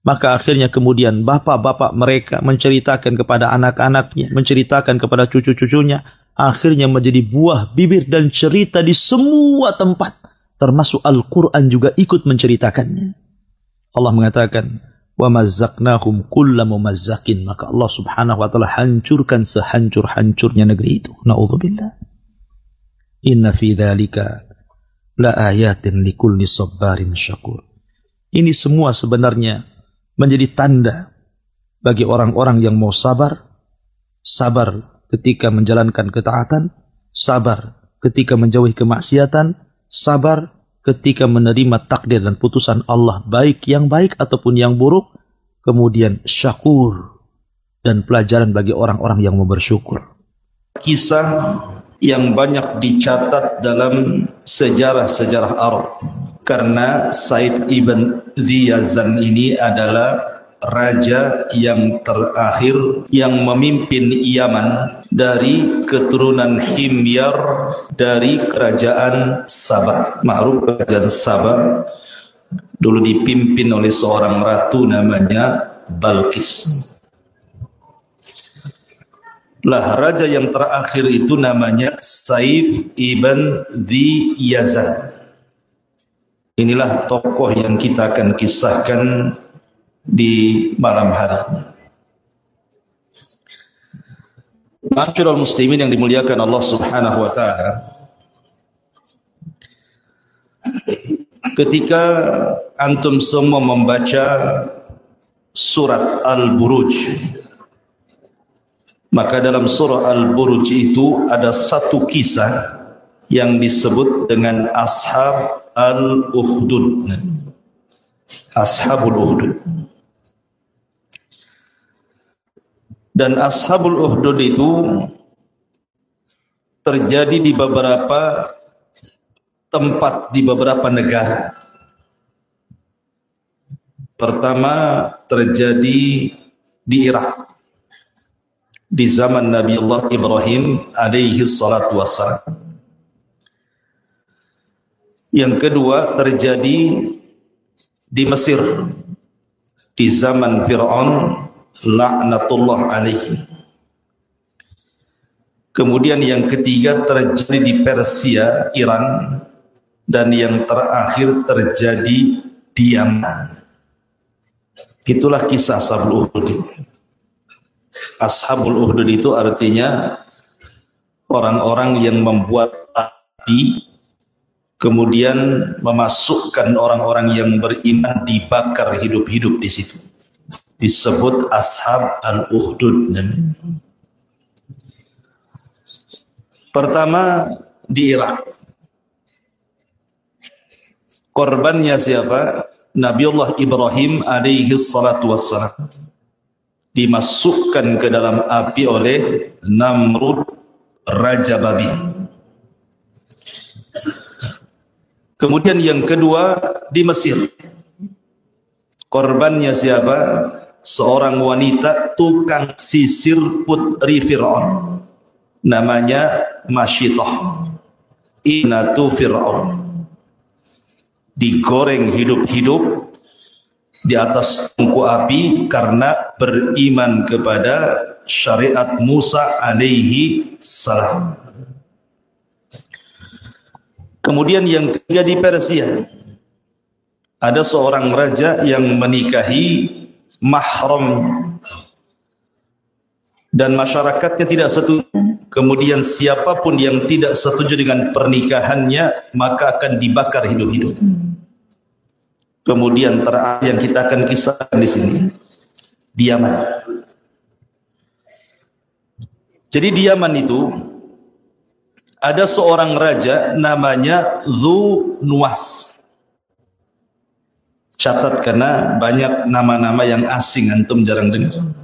Maka akhirnya kemudian bapak-bapak mereka menceritakan kepada anak-anaknya, menceritakan kepada cucu-cucunya. Akhirnya menjadi buah bibir dan cerita di semua tempat. Termasuk Al-Quran juga ikut menceritakannya. Allah mengatakan, وَمَزَّقْنَاهُمْ كُلَّ مُمَزَّقٍ, maka Allah subhanahu wa ta'ala hancurkan sehancur-hancurnya negeri itu. Na'udzubillah. Inna fi dzalika la ayatin likulli sabbarin syakur. Ini semua sebenarnya menjadi tanda bagi orang-orang yang mau sabar. Sabar ketika menjalankan ketaatan, sabar ketika menjauhi kemaksiatan, sabar ketika menerima takdir dan putusan Allah, baik yang baik ataupun yang buruk. Kemudian syakur, dan pelajaran bagi orang-orang yang mau bersyukur. Kisah yang banyak dicatat dalam sejarah-sejarah Arab, karena Said ibn Ziyazan ini adalah raja yang terakhir yang memimpin Yaman dari keturunan Himyar dari kerajaan Sabah. Ma'ruf, kerajaan Sabah dulu dipimpin oleh seorang ratu namanya Balqis. Lah, raja yang terakhir itu namanya Saif ibn Ziyazan. Inilah tokoh yang kita akan kisahkan di malam hari ini. Ma'asyiral muslimin yang dimuliakan Allah subhanahu wa ta'ala, ketika antum semua membaca surat Al-Buruj, maka dalam surah Al-Buruj itu ada satu kisah yang disebut dengan Ashab Al-Ukhdud. Ashabul Ukhdud. Dan Ashabul Ukhdud itu terjadi di beberapa tempat, di beberapa negara. Pertama terjadi di Irak di zaman Nabi Allah Ibrahim alaihi salatu wassalam. Yang kedua terjadi di Mesir di zaman Fir'aun laknatullah alaihi. Kemudian yang ketiga terjadi di Persia, Iran, dan yang terakhir terjadi di Yaman. Itulah kisah Ashabul Ukhdud. Ashabul Ukhdud itu artinya orang-orang yang membuat api, kemudian memasukkan orang-orang yang beriman, dibakar hidup-hidup di situ. Disebut Ashab Al-Ukhdud. Pertama di Irak. Korbannya siapa? Nabiullah Ibrahim alaihi salatu wassalam. Dimasukkan ke dalam api oleh Namrud, Raja Babil. Kemudian yang kedua di Mesir. Korbannya siapa? Seorang wanita tukang sisir putri Fir'aun. Namanya Masyitah, Inatu Fir'aun. Digoreng hidup-hidup di atas tungku api karena beriman kepada syariat Musa alaihi salam. Kemudian yang ketiga di Persia, ada seorang raja yang menikahi mahramnya dan masyarakatnya tidak setuju. Kemudian siapapun yang tidak setuju dengan pernikahannya maka akan dibakar hidup-hidup. Kemudian terakhir yang kita akan kisahkan di sini, di Yaman. Jadi di Yaman itu ada seorang raja namanya Dzu Nuwas. Catat karena banyak nama-nama yang asing, antum jarang dengar.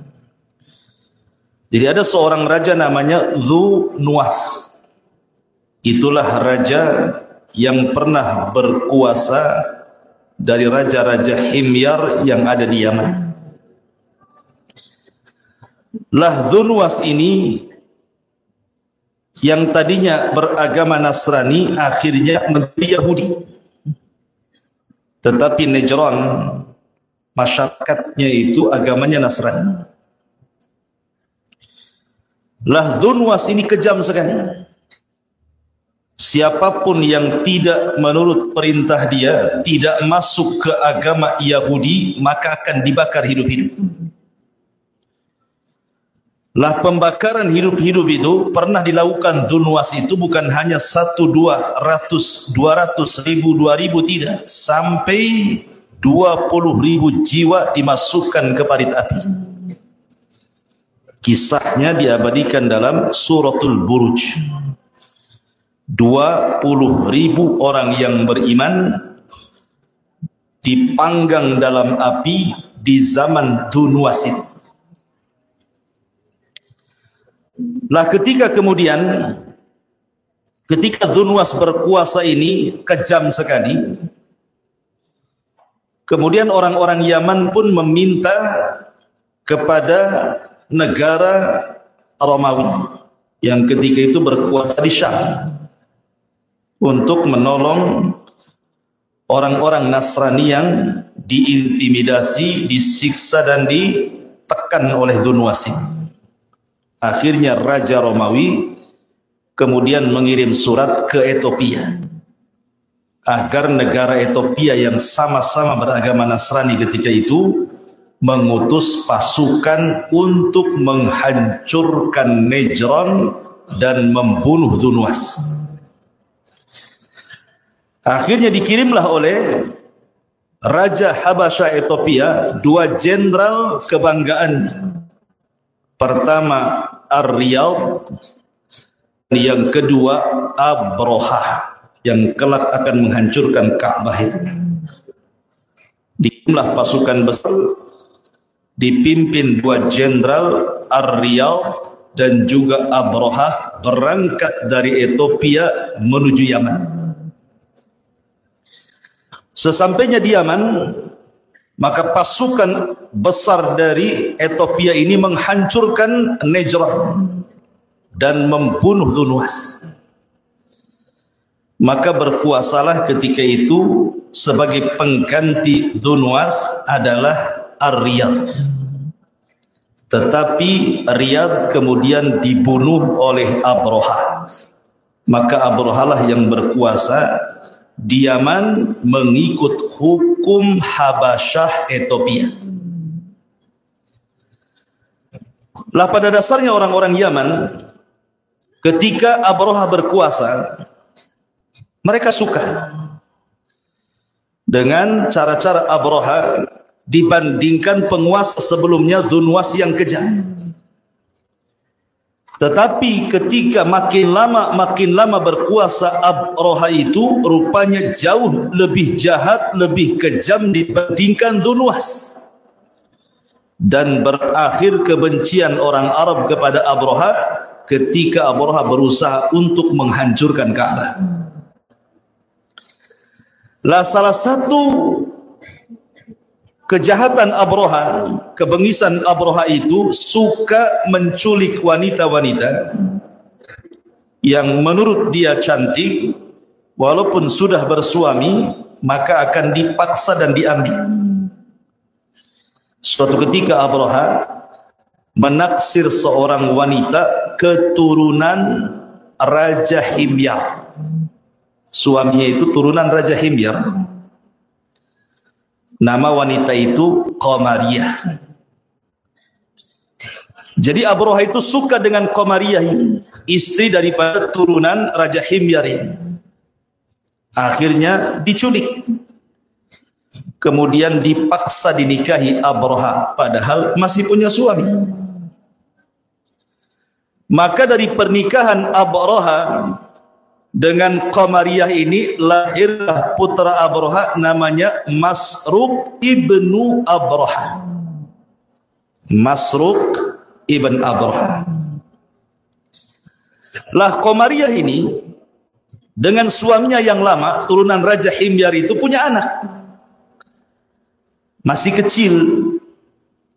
Jadi ada seorang raja namanya Dzu Nuwas. Itulah raja yang pernah berkuasa dari raja-raja Himyar yang ada di Yaman. Lah Dzu Nuwas ini yang tadinya beragama Nasrani akhirnya menjadi Yahudi. Tetapi Najran masyarakatnya itu agamanya Nasrani. Lah Dzu Nuwas ini kejam sekali. Siapapun yang tidak menurut perintah dia, tidak masuk ke agama Yahudi, maka akan dibakar hidup-hidup. Lah pembakaran hidup-hidup itu pernah dilakukan Dzu Nuwas itu bukan hanya 1, 200, 1000, 2000, tidak. Sampai 20.000 jiwa dimasukkan ke parit api. Kisahnya diabadikan dalam Suratul Buruj. 20.000 orang yang beriman dipanggang dalam api di zaman Dzu Nuwas itu. Lah ketika Dzu Nuwas berkuasa ini kejam sekali. Kemudian orang-orang Yaman pun meminta kepada negara Romawi yang ketika itu berkuasa di Syam untuk menolong orang-orang Nasrani yang diintimidasi, disiksa dan ditekan oleh Dzu Nuwas ini. Akhirnya Raja Romawi kemudian mengirim surat ke Ethiopia agar negara Ethiopia yang sama-sama beragama Nasrani ketika itu mengutus pasukan untuk menghancurkan Najran dan membunuh Dzu Nuwas. Akhirnya dikirimlah oleh Raja Habasha Ethiopia 2 jenderal kebanggaannya. Pertama Ar-Riyad, yang kedua Abroha yang kelak akan menghancurkan Ka'bah itu. Dikirimlah pasukan besar dipimpin 2 jenderal Ar-Riyad dan juga Abroha berangkat dari Ethiopia menuju Yaman. Sesampainya di Yaman, maka pasukan besar dari Ethiopia ini menghancurkan Najran dan membunuh Dzu Nuwas. Maka berkuasalah ketika itu sebagai pengganti Dzu Nuwas adalah Ar-Riyad. Tetapi Riyad kemudian dibunuh oleh Abroha. Maka Abroha lah yang berkuasa di Yaman mengikut hukum Habasyah Ethiopia. Lah pada dasarnya orang-orang Yaman ketika Abroha berkuasa, mereka suka dengan cara-cara Abroha dibandingkan penguasa sebelumnya Dzu Nuwas yang kejam. Tetapi ketika makin lama berkuasa Abroha itu rupanya jauh lebih jahat, lebih kejam dibandingkan Dzu Nuwas. Dan berakhir kebencian orang Arab kepada Abroha ketika Abroha berusaha untuk menghancurkan Ka'bah. Lah salah satu kejahatan Abroha, kebengisan Abroha itu suka menculik wanita-wanita yang menurut dia cantik, walaupun sudah bersuami, maka akan dipaksa dan diambil. Suatu ketika Abroha menaksir seorang wanita keturunan Raja Himyar. Suaminya itu turunan Raja Himyar. Nama wanita itu Qamariyah. Jadi Abroha itu suka dengan Qamariyah ini, istri daripada turunan Raja Himyar ini. Akhirnya diculik. Kemudian dipaksa dinikahi Abroha, padahal masih punya suami. Maka dari pernikahan Abroha dengan Qamariyah ini lahirlah putra Abroha namanya Masruq ibnu Abroha. Masruq ibn Abroha. Lah Qamariyah ini dengan suaminya yang lama, turunan Raja Himyar itu punya anak. Masih kecil.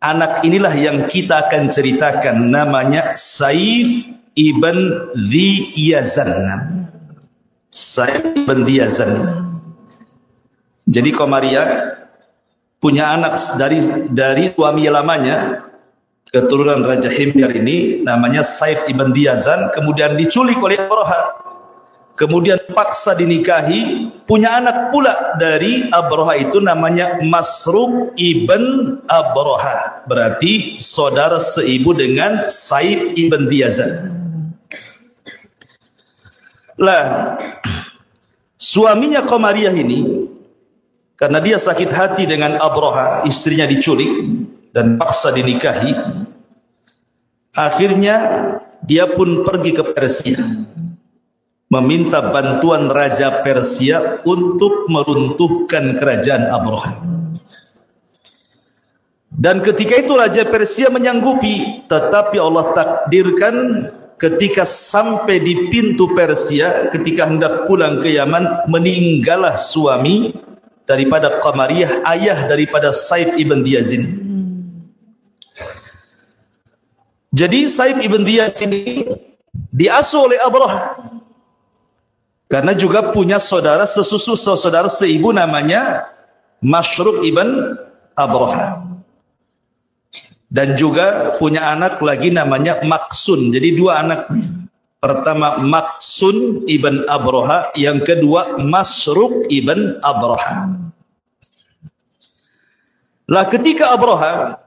Anak inilah yang kita akan ceritakan, namanya Saif ibn Dhi Yazan. Saif ibn Dhi Yazan. Jadi Qamariyah punya anak dari suami lamanya, keturunan Raja Himyar ini, namanya Saif ibn Dhi Yazan, kemudian diculik oleh Abroha. Kemudian paksa dinikahi, punya anak pula dari Abroha itu namanya Masruq ibn Abroha. Berarti saudara seibu dengan Saif ibn Dhi Yazan. Lah, suaminya Qamariyah ini, karena dia sakit hati dengan Abroha, istrinya diculik dan paksa dinikahi, akhirnya dia pun pergi ke Persia, meminta bantuan Raja Persia untuk meruntuhkan kerajaan Abroha. Dan ketika itu Raja Persia menyanggupi, tetapi Allah takdirkan ketika sampai di pintu Persia, ketika hendak pulang ke Yaman, meninggallah suami daripada Qamariyah, ayah daripada Saif ibn Dhi Yazan. Jadi Saif ibn Dhi Yazan ini diasuh oleh Abroha, karena juga punya saudara sesusu, saudara seibu namanya Masruq ibn Abroha. Dan juga punya anak lagi namanya Maksun. Jadi dua anaknya. Pertama Maksun ibn Abroha, yang kedua Masruq ibn Abroha. Lah ketika Abroha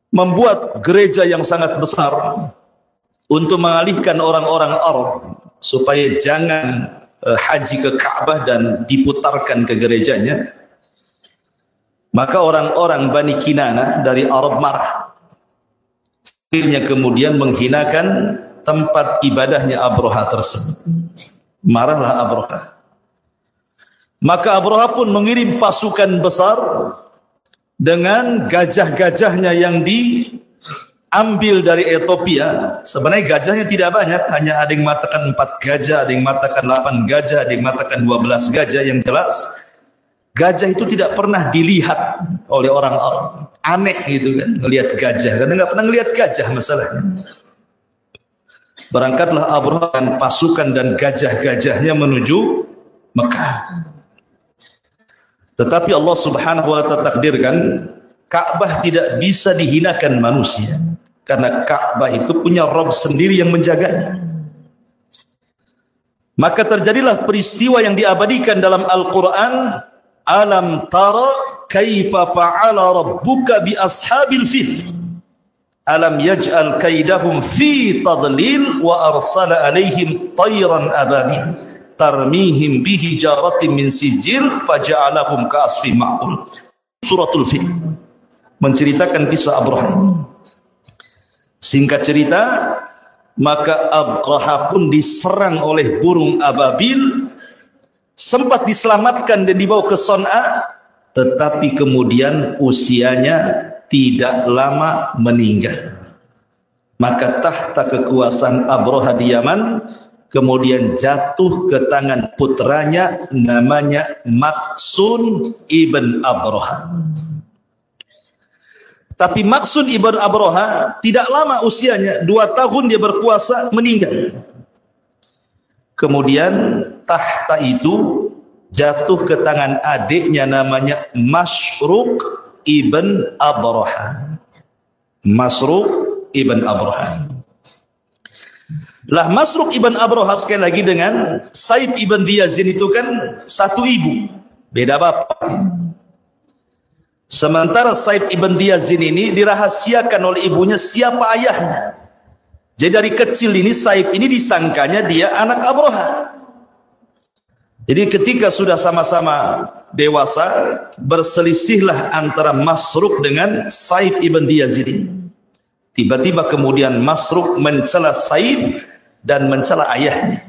membuat gereja yang sangat besar untuk mengalihkan orang-orang Arab supaya jangan haji ke Ka'bah dan diputarkan ke gerejanya, maka orang-orang Bani Kinanah dari Arab marah. Akhirnya kemudian menghinakan tempat ibadahnya Abroha tersebut. Marahlah Abroha. Maka Abroha pun mengirim pasukan besar dengan gajah-gajahnya yang diambil dari Ethiopia. Sebenarnya gajahnya tidak banyak, hanya ada yang mengatakan 4 gajah, ada yang mengatakan 8 gajah, ada yang mengatakan 12 gajah. Yang jelas gajah itu tidak pernah dilihat oleh orang Arab. Aneh gitu kan, melihat gajah, karena nggak pernah melihat gajah masalahnya. Berangkatlah Abroha dan pasukan dan gajah-gajahnya menuju Mekah. Tetapi Allah Subhanahu wa ta'ala takdirkan Ka'bah tidak bisa dihinakan manusia, karena Ka'bah itu punya Rabb sendiri yang menjaganya. Maka terjadilah peristiwa yang diabadikan dalam Al-Quran. Alam tara kaifa fa'ala rabbuka bi ashabil fil. Alam yaj'al kaidahum fi tadlil wa arsala alaihim tayran ababil tarmihim bihi jaratin min sijil faja'alahum ka'asfin ma'kul. Suratul Fil menceritakan kisah Abroha. Singkat cerita, maka Abroha pun diserang oleh burung ababil, sempat diselamatkan dan dibawa ke Son'a, tetapi kemudian usianya tidak lama meninggal. Maka tahta kekuasaan Abroha di Yaman kemudian jatuh ke tangan putranya namanya Maksun ibn Abroha. Tapi Maksun ibn Abroha tidak lama usianya, 2 tahun dia berkuasa, meninggal. Kemudian tahta itu jatuh ke tangan adiknya namanya Masruq ibn Abroha. Masruq ibn Abraha. Lah Masruq ibn Abraha sekali lagi dengan Saib ibn Diyazin itu kan satu ibu, beda bapak. Sementara Saib ibn Diyazin ini dirahasiakan oleh ibunya siapa ayahnya. Jadi dari kecil ini Saib ini disangkanya dia anak Abraha. Jadi ketika sudah sama-sama dewasa, berselisihlah antara Masruq dengan Saib ibn Diyazin ini. Tiba-tiba kemudian Masruq mencela Saib dan mencela ayahnya.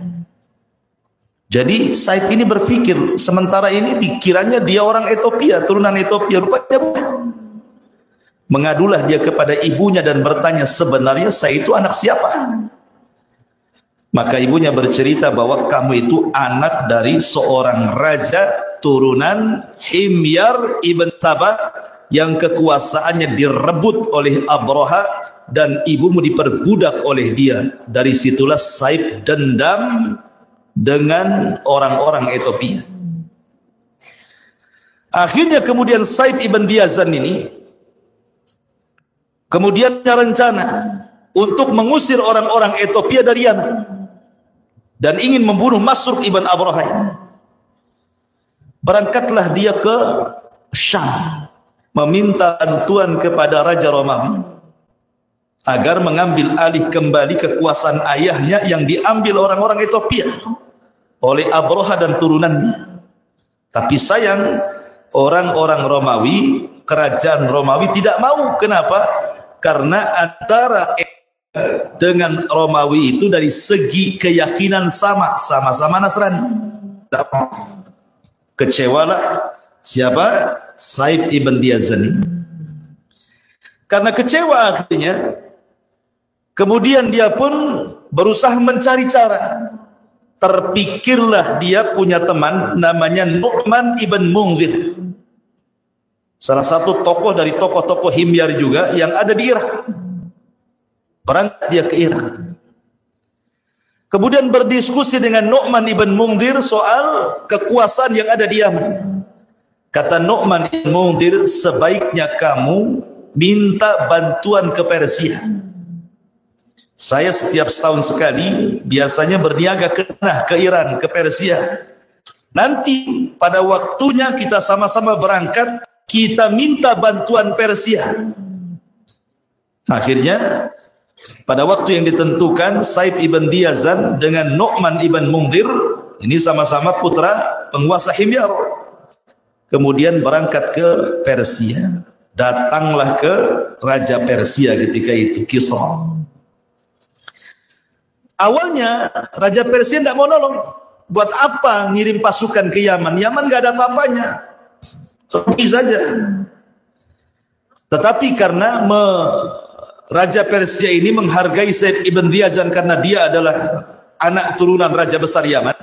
Jadi Saib ini berpikir, sementara ini dikiranya dia orang Ethiopia, turunan Ethiopia, rupanya bukan. Mengadulah dia kepada ibunya dan bertanya, sebenarnya saya itu anak siapa? Maka ibunya bercerita bahwa kamu itu anak dari seorang raja turunan Himyar ibn Tabah yang kekuasaannya direbut oleh Abraha dan ibumu diperbudak oleh dia. Dari situlah Saib dendam dengan orang-orang Ethiopia. Akhirnya kemudian Saib ibn Diyazan ini kemudian rencana untuk mengusir orang-orang Ethiopia dari Yaman dan ingin membunuh Masruq ibn Abraha. Berangkatlah dia ke Syam meminta bantuan kepada Raja Romawi agar mengambil alih kembali kekuasaan ayahnya yang diambil orang-orang Ethiopia oleh Abraha dan turunannya. Tapi sayang, orang-orang Romawi, kerajaan Romawi tidak mau. Kenapa? Karena antara dengan Romawi itu dari segi keyakinan sama-sama Nasrani. Kecewalah siapa? Saib ibn Diyazan ini. Karena kecewa akhirnya, kemudian dia pun berusaha mencari cara. Terpikirlah dia punya teman namanya Nu'man ibn Munzir, salah satu tokoh dari tokoh-tokoh Himyar juga yang ada di Irak. Berangkat dia ke Irak, kemudian berdiskusi dengan Nu'man ibn Munzir soal kekuasaan yang ada di Yaman. Kata Nu'man ibn Munzir, sebaiknya kamu minta bantuan ke Persia. Saya setiap setahun sekali biasanya berniaga ke tanah, ke Iran, ke Persia. Nanti pada waktunya kita sama-sama berangkat, kita minta bantuan Persia. Akhirnya pada waktu yang ditentukan, Saib ibn Diyazan dengan Nu'man ibn Munzir, ini sama-sama putra penguasa Himyar, kemudian berangkat ke Persia. Datanglah ke Raja Persia ketika itu, Kisra. Awalnya Raja Persia tidak mau nolong. Buat apa ngirim pasukan ke Yaman? Yaman gak ada apa-apanya, pergi saja. Tetapi karena Raja Persia ini menghargai Saib ibn Diyazan karena dia adalah anak turunan Raja besar Yaman,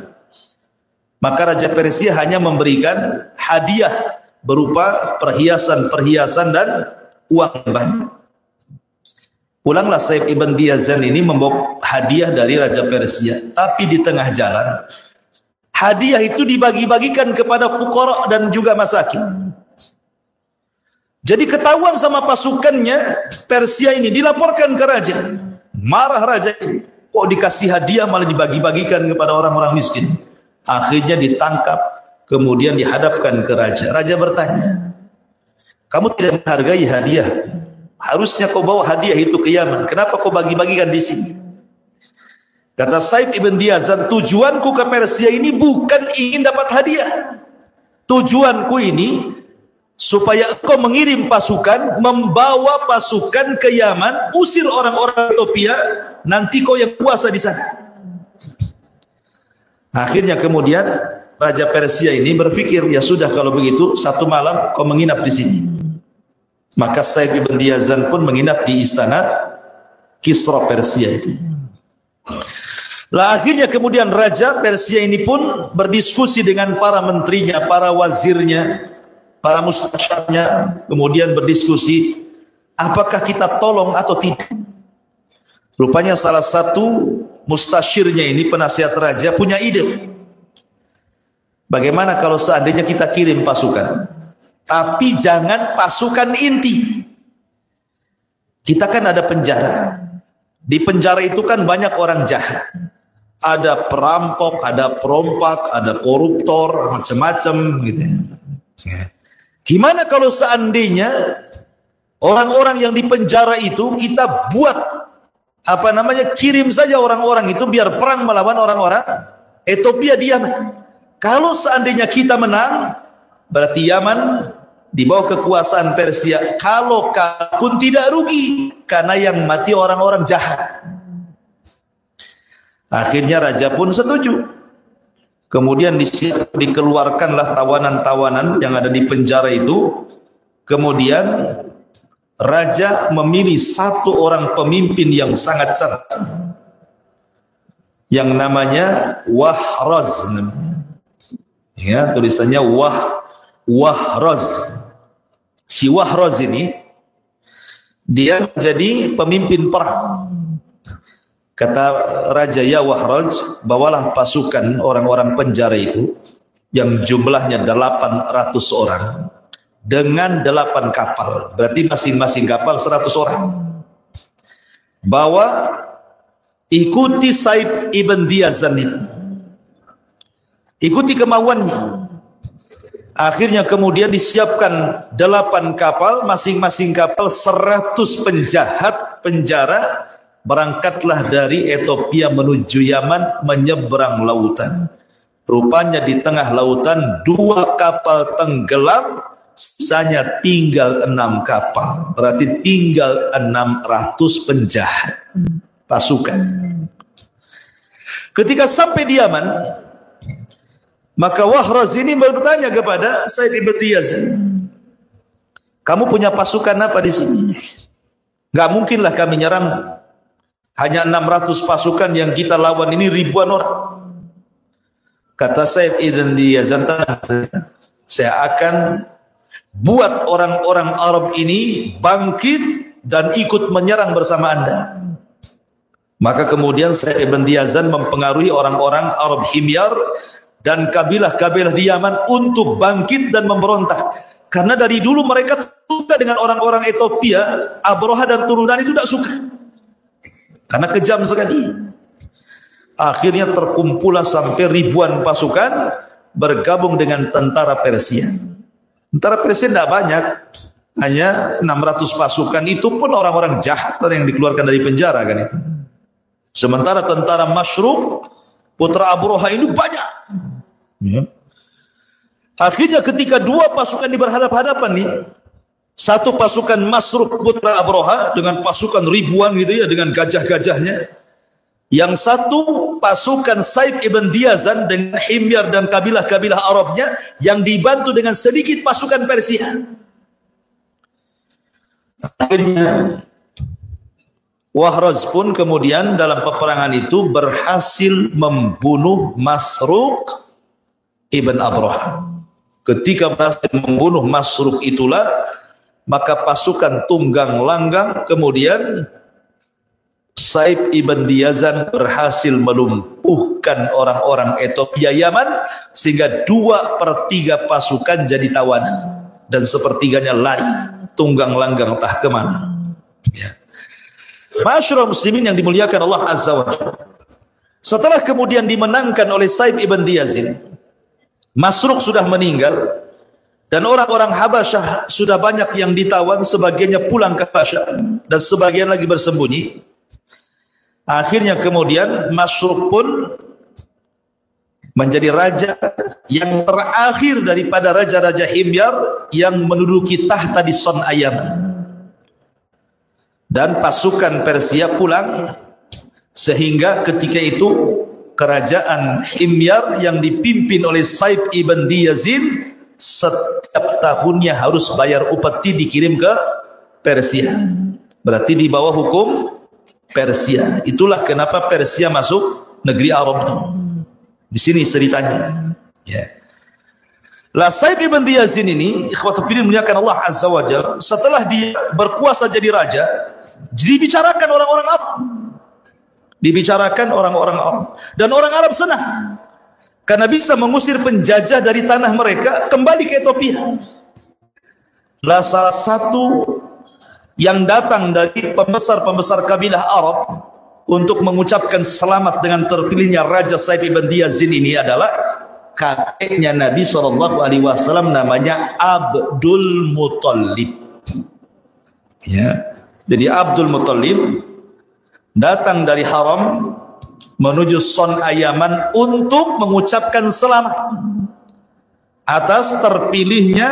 maka Raja Persia hanya memberikan hadiah berupa perhiasan-perhiasan dan uang banyak. Pulanglah Saib ibn Diyazan ini membawa hadiah dari Raja Persia. Tapi di tengah jalan, hadiah itu dibagi-bagikan kepada fuqara dan juga masakin. Jadi ketahuan sama pasukannya, Persia ini dilaporkan ke raja. Marah raja itu, kok dikasih hadiah malah dibagi-bagikan kepada orang-orang miskin. Akhirnya ditangkap, kemudian dihadapkan ke raja. Raja bertanya, kamu tidak menghargai hadiah? Harusnya kau bawa hadiah itu ke Yaman. Kenapa kau bagi-bagikan di sini? Kata Saib ibn Diyazan, tujuanku ke Persia ini bukan ingin dapat hadiah. Tujuanku ini supaya engkau mengirim pasukan, membawa pasukan ke Yaman, usir orang-orang Ethiopia, nanti kau yang kuasa di sana. Akhirnya kemudian Raja Persia ini berpikir, ya sudah kalau begitu satu malam kau menginap di sini. Maka Saib ibn Diyazan pun menginap di istana Kisra Persia itu. Lah akhirnya kemudian Raja Persia ini pun berdiskusi dengan para menterinya, para wazirnya, para mustasyarnya, kemudian berdiskusi apakah kita tolong atau tidak. Rupanya salah satu mustasyirnya ini, penasihat raja, punya ide. Bagaimana kalau seandainya kita kirim pasukan, tapi jangan pasukan inti. Kita kan ada penjara. Di penjara itu kan banyak orang jahat. Ada perampok, ada perompak, ada koruptor, macam-macam gitu ya. Gimana kalau seandainya orang-orang yang di penjara itu kita buat kirim saja orang-orang itu biar perang melawan orang-orang Ethiopia di Yaman. Kalau seandainya kita menang, berarti Yaman di bawah kekuasaan Persia. Kalau pun tidak rugi karena yang mati orang-orang jahat. Akhirnya raja pun setuju. Kemudian dikeluarkanlah tawanan-tawanan yang ada di penjara itu. Kemudian raja memilih satu orang pemimpin yang sangat cerdas, yang namanya Wahraz. Ya, tulisannya Wahraz. Si Wahraz ini dia menjadi pemimpin perang. Kata raja, ya Wahraz, bawalah pasukan orang-orang penjara itu yang jumlahnya 800 orang dengan 8 kapal. Berarti masing-masing kapal 100 orang. Bawa, ikuti Said ibn Diyazan itu. Ikuti kemauannya. Akhirnya kemudian disiapkan 8 kapal, masing-masing kapal 100 penjahat penjara. Berangkatlah dari Ethiopia menuju Yaman, menyeberang lautan. Rupanya di tengah lautan 2 kapal tenggelam, sisanya tinggal 6 kapal. Berarti tinggal 600 penjahat pasukan. Ketika sampai di Yaman, maka Wahraz ini bertanya kepada Said ibn Diyazan, kamu punya pasukan apa di sini? Gak mungkinlah kami nyerang. Hanya 600 pasukan yang kita lawan ini ribuan orang. Kata Said ibn Diyazan, saya akan buat orang-orang Arab ini bangkit dan ikut menyerang bersama Anda. Maka kemudian Said ibn Diyazan mempengaruhi orang-orang Arab Himyar dan kabilah-kabilah di Yaman untuk bangkit dan memberontak. Karena dari dulu mereka suka dengan orang-orang Ethiopia. Abroha dan turunan itu tidak suka. Karena kejam sekali. Akhirnya terkumpullah sampai ribuan pasukan bergabung dengan tentara Persia. Tentara Persia tidak banyak, hanya 600 pasukan. Itu pun orang-orang jahat yang dikeluarkan dari penjara kan itu. Sementara tentara Masyruk, putra Abroha ini banyak. Ya. Akhirnya ketika 2 pasukan berhadapan-hadapan nih, satu pasukan Masruk putra Abroha dengan pasukan ribuan gitu ya, dengan gajah-gajahnya. Yang satu pasukan Said ibn Diyazan dengan Himyar dan kabilah-kabilah Arabnya yang dibantu dengan sedikit pasukan Persia. Akhirnya Wahraz pun kemudian dalam peperangan itu berhasil membunuh Masruk ibn Abroha. Ketika berhasil membunuh Masruk itulah, maka pasukan tunggang langgang kemudian Said ibn Diyazan berhasil melumpuhkan orang-orang Ethiopia Yaman sehingga 2/3 pasukan jadi tawanan dan sepertiganya lari tunggang langgang entah kemana. Ya. Masyarul muslimin yang dimuliakan Allah Azza wa Jalla. Setelah kemudian dimenangkan oleh Said ibn Diyazan, Masruk sudah meninggal. Dan orang-orang Habasyah sudah banyak yang ditawan, sebagiannya pulang ke Habasyah dan sebagian lagi bersembunyi. Akhirnya kemudian Masruk pun menjadi raja yang terakhir daripada raja-raja Himyar yang menduduki tahta di Son'a Yaman. Dan pasukan Persia pulang, sehingga ketika itu kerajaan Himyar yang dipimpin oleh Said ibn Diyazin setiap tahunnya harus bayar upeti dikirim ke Persia. Berarti di bawah hukum Persia. Itulah kenapa Persia masuk negeri Arab. Di sini ceritanya. Ya. Lah Said ibn Diyazin ini, ikhwatul fillah muliakan Allah Azza wa Jalla, setelah dia berkuasa jadi raja, dibicarakan orang-orang Arab. Dibicarakan orang-orang Arab. Dan orang Arab senang. Karena bisa mengusir penjajah dari tanah mereka kembali ke Ethiopia. Lah salah satu yang datang dari pembesar-pembesar kabilah Arab untuk mengucapkan selamat dengan terpilihnya Raja Said ibn Diyazin ini adalah kakeknya Nabi SAW, namanya Abdul Muttalib. Ya, jadi Abdul Muttalib datang dari Haram menuju Son'a Yaman untuk mengucapkan selamat atas terpilihnya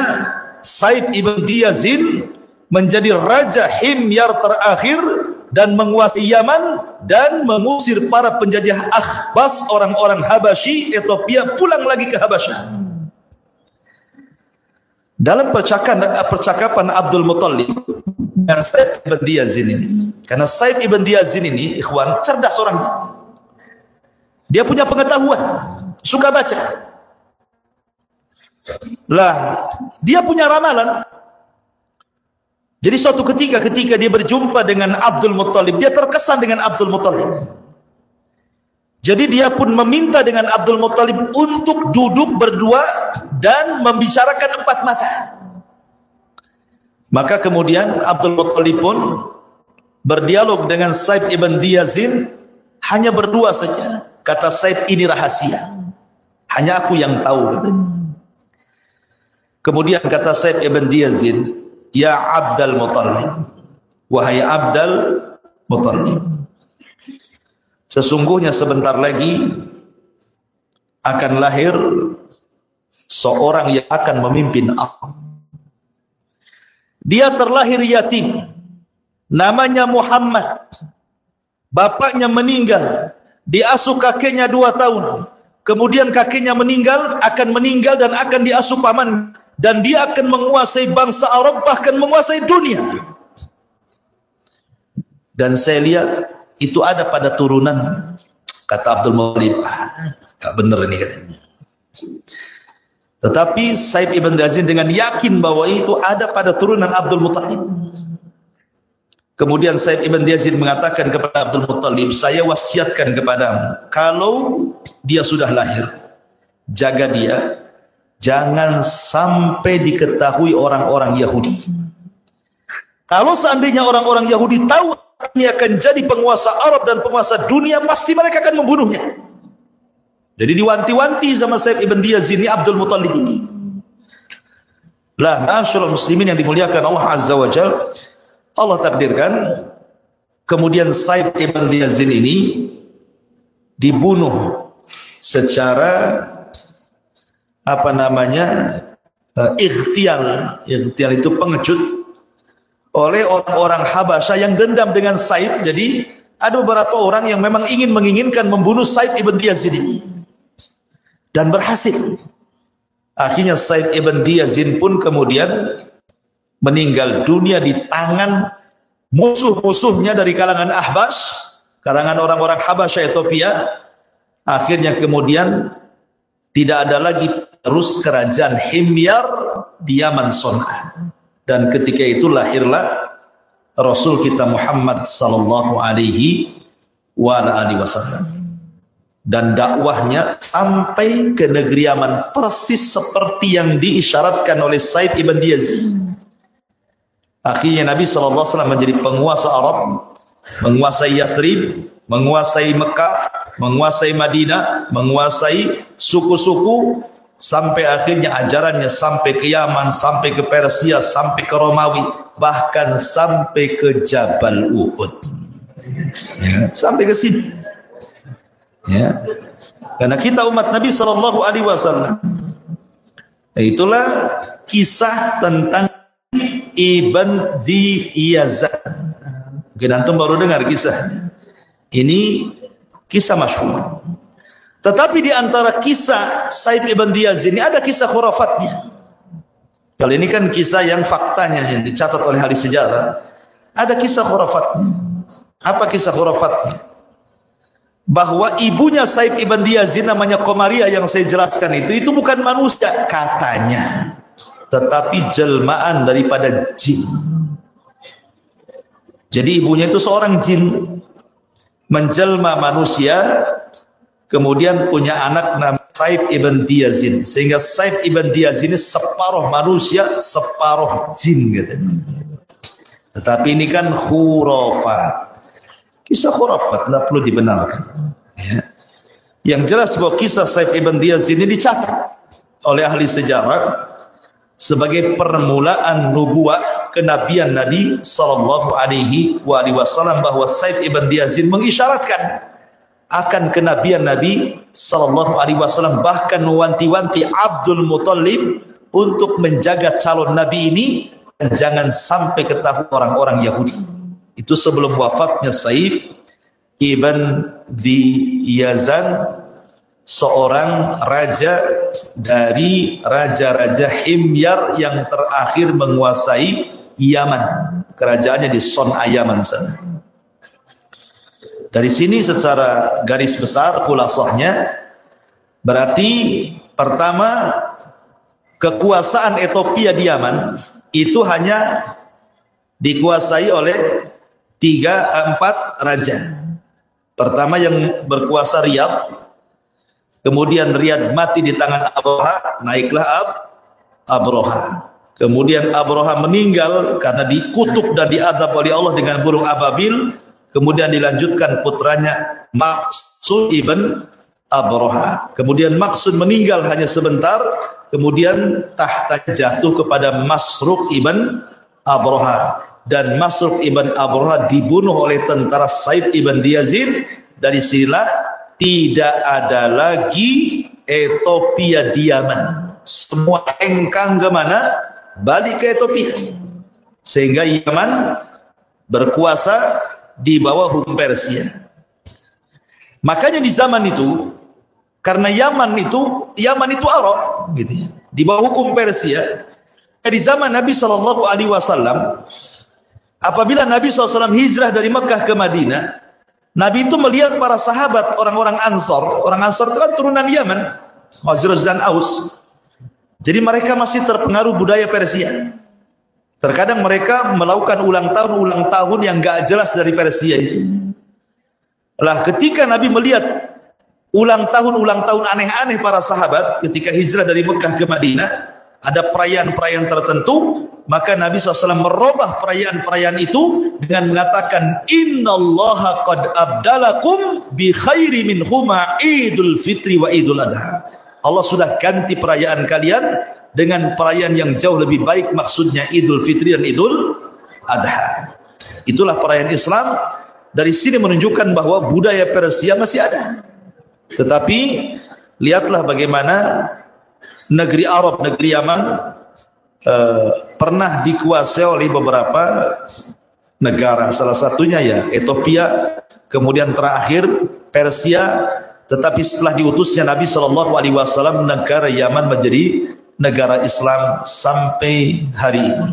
Said ibn Diyazin menjadi Raja Himyar terakhir dan menguasai Yaman dan mengusir para penjajah Akhbas, orang-orang Habasyi Ethiopia, pulang lagi ke Habasyah. Dalam percakapan Abdul Muttalib dan Said ibn Diyazin ini, karena Said ibn Diyazin ini, ikhwan, cerdas orangnya. Dia punya pengetahuan, suka baca. Lah, dia punya ramalan. Jadi suatu ketika dia berjumpa dengan Abdul Muttalib, dia terkesan dengan Abdul Muttalib. Jadi dia pun meminta dengan Abdul Muttalib untuk duduk berdua dan membicarakan empat mata. Maka kemudian Abdul Muttalib pun berdialog dengan Said ibn Diyazin hanya berdua saja. Kata Said, ini rahasia, hanya aku yang tahu, katanya. Kemudian kata Said ibn Diyazin, ya Abdul Muttalib, wahai Abdul Muttalib, sesungguhnya sebentar lagi akan lahir seorang yang akan memimpin aku. Dia terlahir yatim, namanya Muhammad. Bapaknya meninggal, diasuh kakeknya 2 tahun. Kemudian kakeknya meninggal, akan meninggal dan akan diasuh paman. Dan dia akan menguasai bangsa Arab, bahkan menguasai dunia. Dan saya lihat itu ada pada turunan, kata Abdul Muttalib. Tak benar ini katanya. Tetapi Said ibn Diyazin dengan yakin bahwa itu ada pada turunan Abdul Muttalib. Kemudian Said ibn Diyazin mengatakan kepada Abdul Muttalib, saya wasiatkan kepadamu, kalau dia sudah lahir, jaga dia, jangan sampai diketahui orang-orang Yahudi. Kalau seandainya orang-orang Yahudi tahu ini akan jadi penguasa Arab dan penguasa dunia, pasti mereka akan membunuhnya. Jadi diwanti-wanti sama Said ibn Diyazin ini Abdul Muttalib ini. Lah, ma'asyiral muslimin yang dimuliakan Allah Azza wa Jalla, Allah takdirkan kemudian Said ibn Diyazin ini dibunuh secara ightial itu pengecut oleh orang-orang Habasyah yang dendam dengan Said. Jadi ada beberapa orang yang memang menginginkan membunuh Said ibn Diyazin ini dan berhasil. Akhirnya Said ibn Diyazin pun kemudian meninggal dunia di tangan musuh-musuhnya dari kalangan Ahbas, kalangan orang-orang Habasyah Ethiopia. Akhirnya kemudian tidak ada lagi terus kerajaan Himyar di Yaman Son'a. Dan ketika itu lahirlah Rasul kita Muhammad sallallahu alaihi wasallam. Dan dakwahnya sampai ke negeri Yaman persis seperti yang diisyaratkan oleh Said ibn Diyazin. Akhirnya Nabi SAW menjadi penguasa Arab, menguasai Yathrib, menguasai Mekah, menguasai Madinah, menguasai suku-suku, sampai akhirnya ajarannya sampai ke Yaman, sampai ke Persia, sampai ke Romawi, bahkan sampai ke Jabal Uhud. Ya, sampai ke sini. Ya. Karena kita umat Nabi SAW. Itulah kisah tentang Ibn Diyazin. Mungkin antum baru dengar kisah. Ini kisah masyhur. Tetapi di antara kisah Said ibn Diyazin ini ada kisah khurafatnya. Kali ini kan kisah yang faktanya yang dicatat oleh ahli sejarah. Ada kisah khurafatnya. Apa kisah khurafatnya? Bahwa ibunya Said ibn Diyazin namanya Qamariah yang saya jelaskan itu bukan manusia katanya, tetapi jelmaan daripada jin. Jadi ibunya itu seorang jin menjelma manusia, kemudian punya anak namanya Said ibn Diyazin, sehingga Said ibn Diyazin ini separuh manusia separuh jin katanya. Tetapi ini kan khurafat. Kisah khurafat tidak perlu dibenarkan. Ya. Yang jelas bahwa kisah Saif ibn Diyaz ini dicatat oleh ahli sejarah sebagai permulaan nubuah kenabian Nabi sallallahu alaihi wasallam, bahwa Saif ibn Diyaz mengisyaratkan akan kenabian Nabi sallallahu alaihi wasallam, bahkan mewanti-wanti Abdul Muthalib untuk menjaga calon Nabi ini dan jangan sampai ketahui orang-orang Yahudi. Itu sebelum wafatnya Saif ibn Diyaz, seorang raja dari raja-raja Himyar yang terakhir menguasai Yaman. Kerajaannya di Son'a Yaman sana. Dari sini secara garis besar khulasahnya berarti pertama, kekuasaan Ethiopia di Yaman itu hanya dikuasai oleh 3-4 raja. Pertama yang berkuasa Riyadh. Kemudian Riyadh mati di tangan Abroha, naiklah Abroha. Kemudian Abroha meninggal karena dikutuk dan diazab oleh Allah dengan burung ababil. Kemudian dilanjutkan putranya Maksud ibn Abroha. Kemudian Maksud meninggal hanya sebentar. Kemudian tahta jatuh kepada Masruq ibn Abroha. Dan Masruq ibn Abroha dibunuh oleh tentara Saif ibn Diyaz. Dari sinilah tidak ada lagi Ethiopia di Yaman. Semua hengkang ke mana? Balik ke Ethiopia. Sehingga Yaman berkuasa di bawah hukum Persia. Makanya di zaman itu, karena Yaman itu Arab, gitu ya, di bawah hukum Persia. Di zaman Nabi Shallallahu Alaihi Wasallam, apabila Nabi SAW hijrah dari Mekah ke Madinah, Nabi itu melihat para sahabat orang-orang Ansor. Orang Ansor itu kan turunan Yaman, Khazraj dan Aus. Jadi mereka masih terpengaruh budaya Persia. Terkadang mereka melakukan ulang tahun yang gak jelas dari Persia itu. Lah ketika Nabi melihat ulang tahun aneh-aneh para sahabat ketika hijrah dari Mekah ke Madinah, ada perayaan-perayaan tertentu, maka Nabi SAW merubah perayaan-perayaan itu dengan mengatakan, innallaha qad abdalakum bi khairi minhuma idul fitri wa idul adha. Allah sudah ganti perayaan kalian dengan perayaan yang jauh lebih baik, maksudnya idul fitri dan idul adha. Itulah perayaan Islam. Dari sini menunjukkan bahwa budaya Persia masih ada. Tetapi lihatlah bagaimana negeri Arab, negeri Yaman pernah dikuasai oleh beberapa negara, salah satunya ya Ethiopia, kemudian terakhir Persia. Tetapi setelah diutusnya Nabi SAW, negara Yaman menjadi negara Islam sampai hari ini.